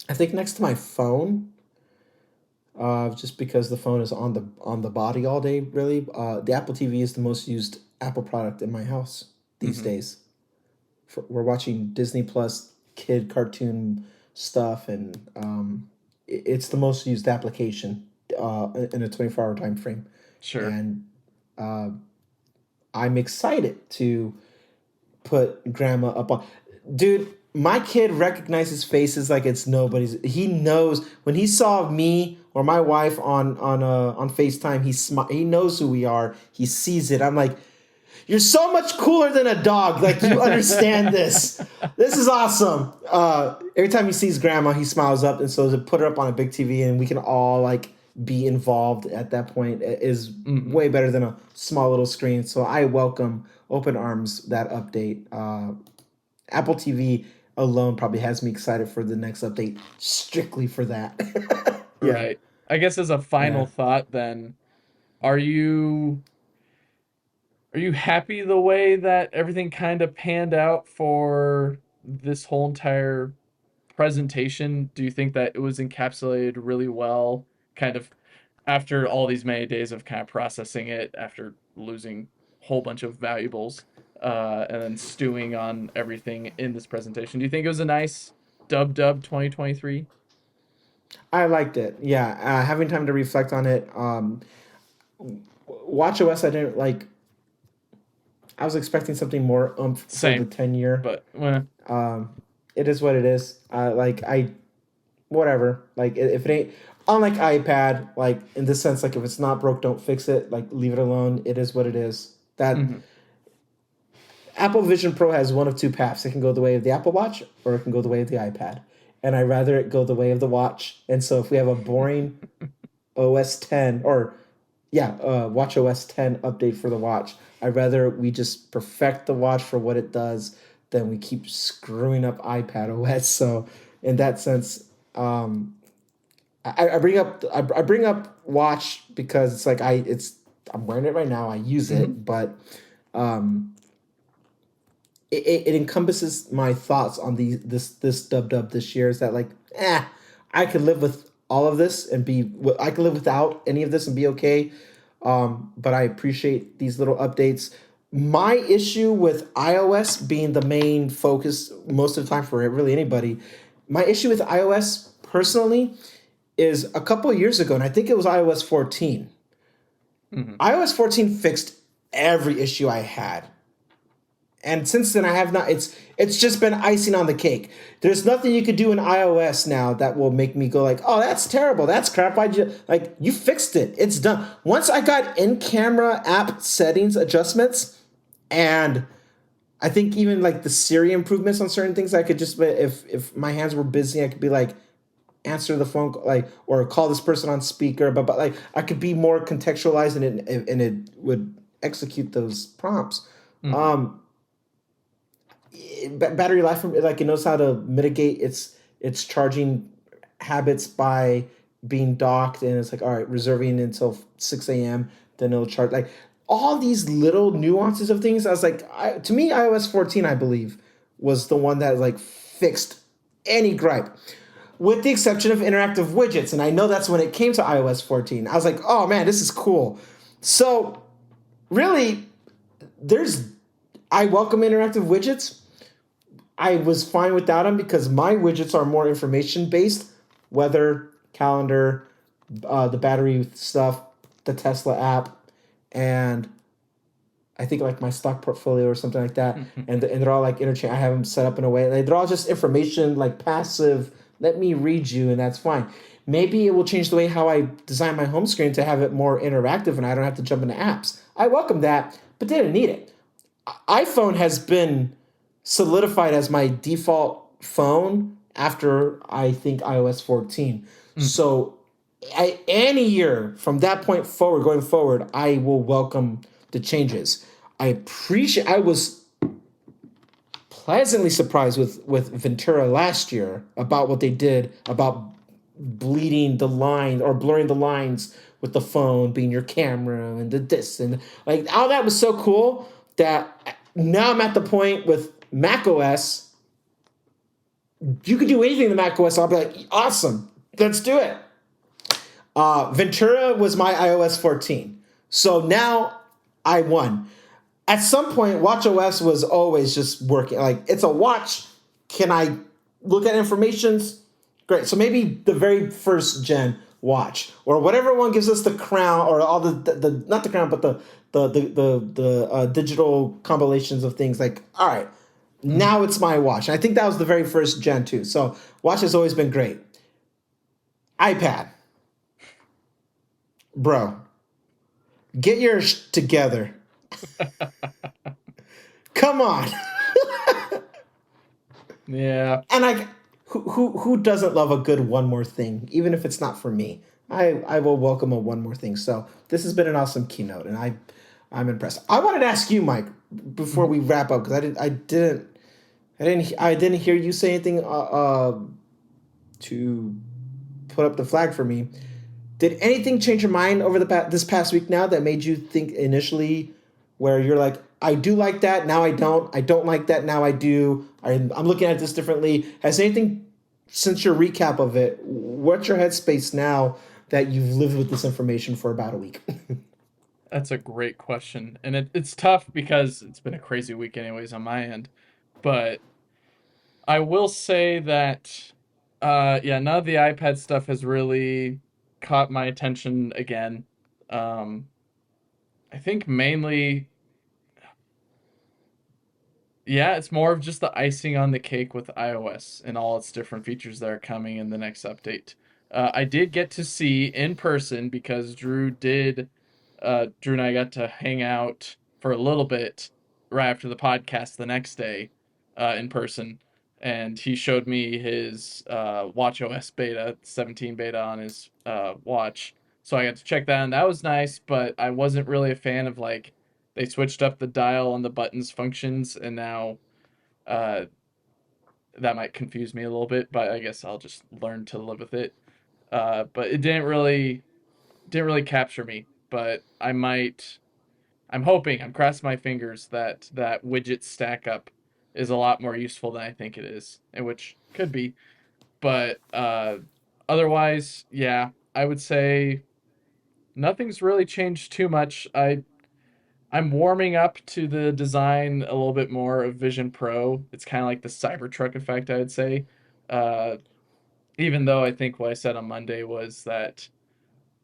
I think next to my phone, just because the phone is on the body all day. Really, the Apple TV is the most used Apple product in my house these Hmm. days. We're watching Disney Plus kid cartoon stuff, and it's the most used application in a 24-hour time frame. Sure. And uh, I'm excited to put grandma up on. Dude, my kid recognizes faces like it's nobody's. He knows when he saw me or my wife on FaceTime. He knows who we are. He sees it. I'm like, you're so much cooler than a dog. Like you understand this. This is awesome. Every time he sees grandma, he smiles up, and so to put her up on a big TV and we can all like be involved at that point is Hmm. way better than a small little screen. So I welcome open arms that update. Apple TV alone probably has me excited for the next update strictly for that. Yeah, Right. I guess as a yeah. final thought then, are you are you happy the way that everything kind of panned out for this whole entire presentation? Do you think that it was encapsulated really well, kind of after all these many days of kind of processing it, after losing a whole bunch of valuables, and then stewing on everything in this presentation? Do you think it was a nice dub 2023? I liked it. Yeah, having time to reflect on it. Watch OS, I didn't like. I was expecting something more oomph for the Same, 10 year. but Um, it is what it is. Whatever. Like if it ain't, unlike iPad, like in this sense, like if it's not broke, don't fix it. Like leave it alone. It is what it is. That mhm. Apple Vision Pro has one of two paths. It can go the way of the Apple Watch or it can go the way of the iPad. And I'd rather it go the way of the watch. And so if we have a boring OS 10 or watch OS 10 update for the watch, I'd rather we just perfect the watch for what it does than we keep screwing up iPadOS. So in that sense, I bring up watch because it's like I'm wearing it right now. I use it, but um, it encompasses my thoughts on this dub this year. Is that like I could live with all of this and I could live without any of this and be okay. But I appreciate these little updates. My issue with iOS being the main focus most of the time for really anybody, my issue with iOS personally is a couple of years ago, and I think it was iOS 14. Mm-hmm. iOS 14 fixed every issue I had. And since then, I have not. It's just been icing on the cake. There's nothing you could do in iOS now that will make me go like, "Oh, that's terrible. That's crap." You fixed it. It's done. Once I got in-camera app settings adjustments, and I think even like the Siri improvements on certain things, I could just if my hands were busy, I could be like answer the phone like or call this person on speaker. But like I could be more contextualized and it would execute those prompts. Mm-hmm. Battery life, like it knows how to mitigate its charging habits by being docked, and it's like all right, reserving until 6 a.m. then it'll charge, like all these little nuances of things. I was like, to me iOS 14 I believe was the one that like fixed any gripe, with the exception of interactive widgets. And I know that's when it came to iOS 14 I was like, oh man, this is cool. So really, I welcome interactive widgets. I was fine without them because my widgets are more information based, weather, calendar, the battery stuff, the Tesla app, and I think like my stock portfolio or something like that. And they're all like interchange. I have them set up in a way they're all just information, like passive. Let me read you, and that's fine. Maybe it will change the way how I design my home screen to have it more interactive, and I don't have to jump into apps. I welcome that, but they didn't need it. iPhone has been solidified as my default phone after I think iOS 14. Mm-hmm. So any year from that point forward, going forward, I will welcome the changes. I was pleasantly surprised with Ventura last year about what they did about bleeding the line or blurring the lines with the phone being your camera and this and like all that was so cool that now I'm at the point with Mac OS. You can do anything in Mac OS. I'll be like, awesome, let's do it. Ventura was my iOS 14. So now I won. At some point, watchOS was always just working. Like, it's a watch. Can I look at informations? Great. So maybe the very first gen watch or whatever one gives us the crown or all the not the crown, but the digital compilations of things. Like, all right, now it's my watch. And I think that was the very first gen too. So watch has always been great. iPad. Bro, get yours together. Come on. Yeah. And who doesn't love a good one more thing, even if it's not for me? I will welcome a one more thing. So this has been an awesome keynote, and I'm impressed. I wanted to ask you, Mike, before we wrap up, because I didn't hear you say anything to put up the flag for me. Did anything change your mind over this past week now that made you think initially where you're like, I do like that, now I don't. I don't like that, now I do. I'm looking at this differently. Has anything, since your recap of it, what's your headspace now that you've lived with this information for about a week? That's a great question. And it's tough because it's been a crazy week anyways on my end. But I will say that yeah, none of the iPad stuff has really caught my attention again. Um I think mainly, yeah, it's more of just the icing on the cake with iOS and all its different features that are coming in the next update. I did get to see in person because Drew and I got to hang out for a little bit right after the podcast the next day, in person, and he showed me his WatchOS beta, 17 beta on his watch. So I got to check that, and that was nice. But I wasn't really a fan of like they switched up the dial and the buttons functions, and now uh, that might confuse me a little bit. But I guess I'll just learn to live with it. But it didn't really capture me. But I might. I'm hoping, I'm crossing my fingers that that widget stack up is a lot more useful than I think it is, and which could be. But otherwise, yeah, I would say nothing's really changed too much. I'm warming up to the design a little bit more of Vision Pro. It's kind of like the Cybertruck effect, I would say. Uh, Even though I think what I said on Monday was that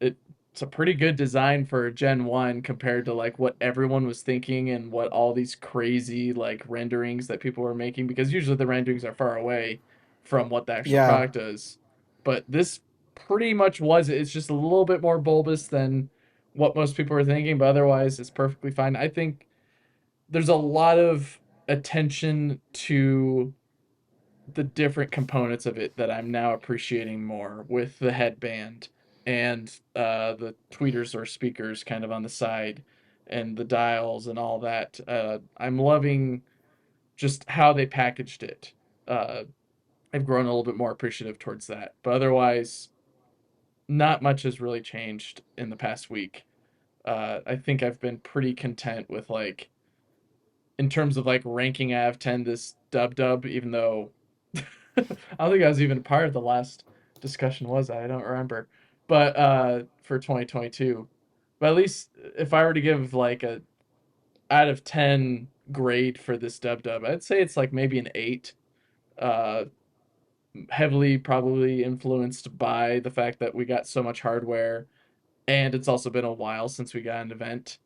it's a pretty good design for Gen 1 compared to like what everyone was thinking and what all these crazy like renderings that people were making, because usually the renderings are far away from what the actual Yeah. product is. But this pretty much was it. It's just a little bit more bulbous than what most people were thinking, but otherwise it's perfectly fine. I think there's a lot of attention to the different components of it that I'm now appreciating more, with the headband and the tweeters or speakers kind of on the side and the dials and all that. I'm loving just how they packaged it. Uh, I've grown a little bit more appreciative towards that. But otherwise, not much has really changed in the past week. I think I've been pretty content with like in terms of like ranking out of 10 this dub, even though I don't think I was even a part of the last discussion, was I? I don't remember. But for 2022. But at least if I were to give like a out of 10 grade for this dub, I'd say it's like maybe an 8. Uh Heavily probably influenced by the fact that we got so much hardware, and it's also been a while since we got an event.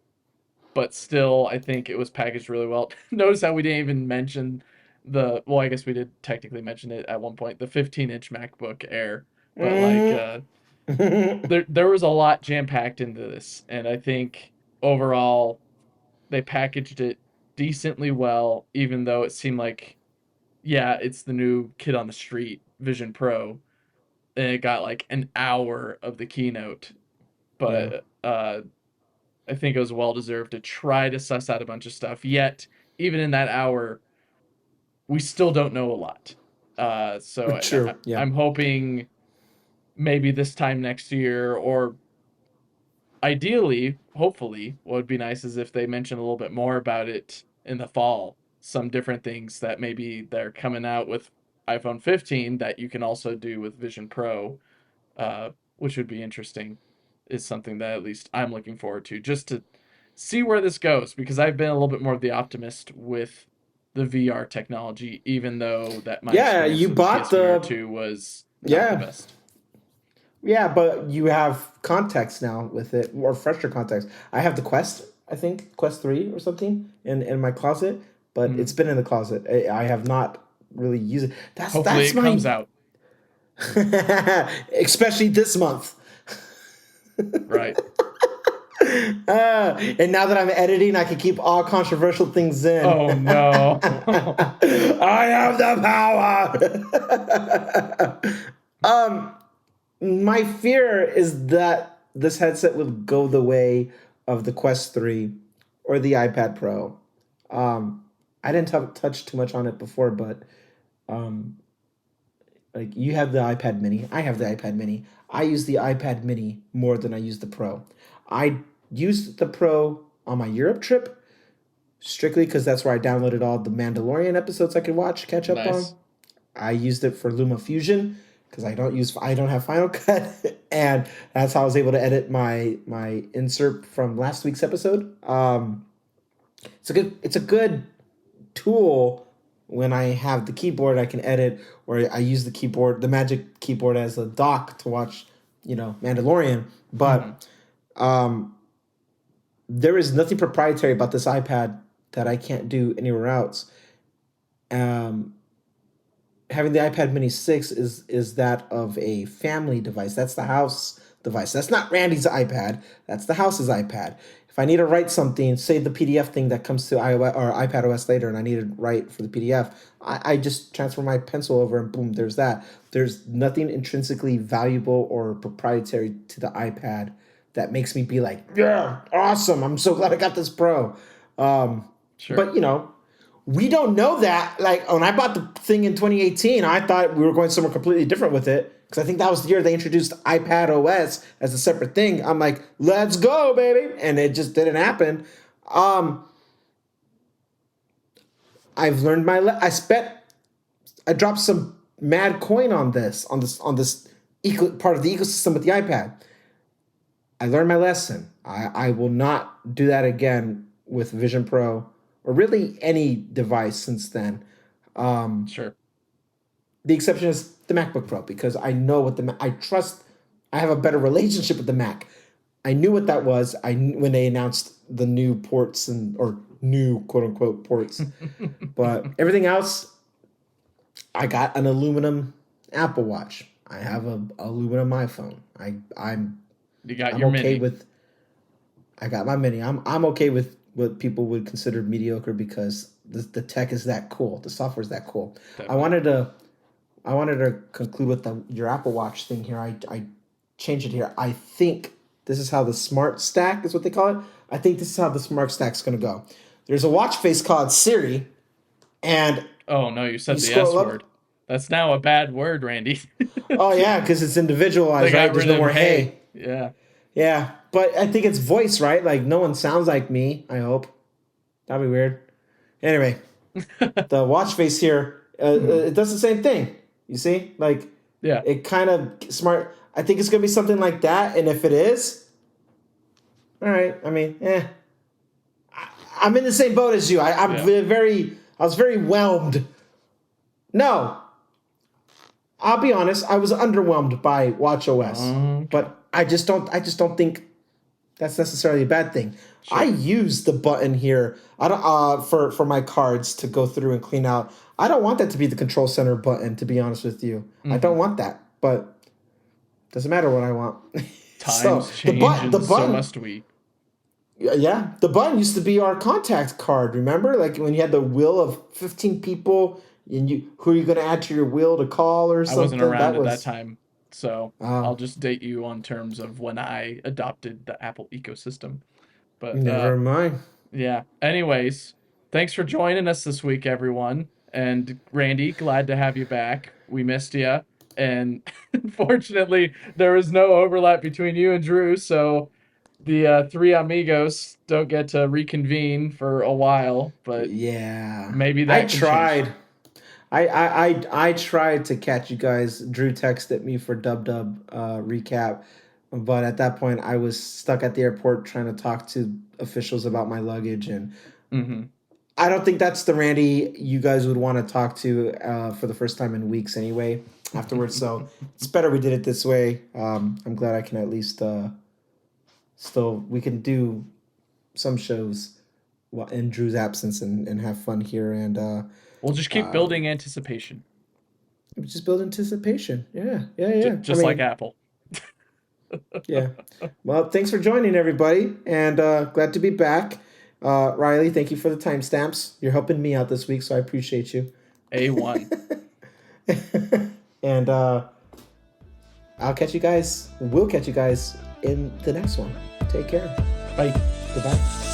But still, I think it was packaged really well. Notice how we didn't even mention well, I guess we did technically mention it at one point, the 15-inch MacBook Air. But like Mm. there was a lot jam packed into this, and I think overall they packaged it decently well, even though it seemed like, yeah, it's the new kid on the street Vision Pro, and it got like an hour of the keynote. Yeah. But I think it was well deserved to try to suss out a bunch of stuff. Yet, even in that hour, we still don't know a lot. So True. Yeah. I'm hoping maybe this time next year, or ideally, hopefully, what would be nice is if they mention a little bit more about it in the fall. Some different things that maybe they're coming out with iPhone 15 that you can also do with Vision Pro, which would be interesting, is something that at least I'm looking forward to, just to see where this goes, because I've been a little bit more of the optimist with the VR technology, even though that my Yeah. experience You with the bought PSVR the. 2 was not the Yeah. best. Yeah, but you have context now with it, or fresher context. I have the Quest, I think Quest 3 or something in my closet, but it's Mm. been in the closet. I have not really used it. Hopefully That's it my comes out. especially this month. Right. And now that I'm editing, I can keep all controversial things in. Oh no. I have the power. My fear is that this headset will go the way of the Quest 3 or the iPad Pro. I didn't touch too much on it before, but like you have the iPad Mini, I have the iPad Mini. I use the iPad Mini more than I use the Pro. I used the Pro on my Europe trip strictly because that's where I downloaded all the Mandalorian episodes I could catch up Nice. on. I used it for Luma Fusion because I don't have Final Cut, and that's how I was able to edit my insert from last week's episode. It's a good tool when I have the keyboard I can edit, or I use the Magic Keyboard as a dock to watch, Mandalorian. Hmm. But there is nothing proprietary about this iPad that I can't do anywhere else. Um, Having the iPad Mini 6 is that of a family device. That's the house device. That's not Randy's iPad. That's the house's iPad. If I need to write something, say the PDF thing that comes to iOS or iPadOS later, and I need to write for the PDF, I just transfer my pencil over and boom, there's that. There's nothing intrinsically valuable or proprietary to the iPad that makes me be like, yeah, awesome. I'm so glad I got this Pro. Sure. But, we don't know that. Like, when I bought the thing in 2018, I thought we were going somewhere completely different with it. Because I think that was the year they introduced iPadOS as a separate thing. I'm like, let's go, baby. And it just didn't happen. I've learned my I dropped some mad coin on this part of the ecosystem with the iPad. I learned my lesson. I will not do that again with Vision Pro or really any device since then. Sure. The exception is the MacBook Pro, because I know what I have a better relationship with the Mac. I knew what that was. When they announced the new ports or new quote unquote ports, but everything else, I got an aluminum Apple Watch. I have an aluminum iPhone. I'm okay with. I got my mini. I'm okay with what people would consider mediocre because the tech is that cool. The software is that cool. Definitely. I wanted to conclude with your Apple Watch thing here. I changed it here. I think this is how the Smart Stack is what they call it. I think this is how the Smart Stack's going to go. There's a watch face called Siri, and oh no, you said the S word. That's now a bad word, Randy. Oh yeah, because it's individualized, right? There's no more hey. Yeah. Yeah, but I think it's voice, right? Like no one sounds like me. I hope that'd be weird. Anyway, the watch face here, it does the same thing. You see, like yeah, it kind of smart. I think it's gonna be something like that, and if it is, all right. I mean, I'm in the same boat as you. I was very whelmed. No, I'll be honest. I was underwhelmed by WatchOS, but I just don't think that's necessarily a bad thing. Sure. I use the button here. I don't for my cards to go through and clean out. I don't want that to be the control center button, to be honest with you. Mm-hmm. I don't want that, but doesn't matter what I want. Times change, the button, so must we. Yeah, the button used to be our contact card. Remember, like when you had the wheel of 15 people, and who are you going to add to your wheel to call or something? I wasn't around at that time, so I'll just date you on terms of when I adopted the Apple ecosystem. But never mind. Yeah. Anyways, thanks for joining us this week, everyone. And Randy, glad to have you back. We missed you, and unfortunately, there was no overlap between you and Drew, so the three amigos don't get to reconvene for a while. But yeah, maybe that I tried. I tried to catch you guys. Drew texted me for dub recap, but at that point I was stuck at the airport trying to talk to officials about my luggage, and I don't think that's the Randy you guys would want to talk to for the first time in weeks anyway. Afterwards, so it's better we did it this way. I'm glad I can at least we can do some shows in Drew's absence and have fun here, and we'll just keep building anticipation. Just build anticipation. Yeah. Just like Apple. Yeah. Well, thanks for joining, everybody, and glad to be back. Riley, thank you for the timestamps. You're helping me out this week, so I appreciate you. A1. And I'll catch you guys. We'll catch you guys in the next one. Take care. Bye. Goodbye.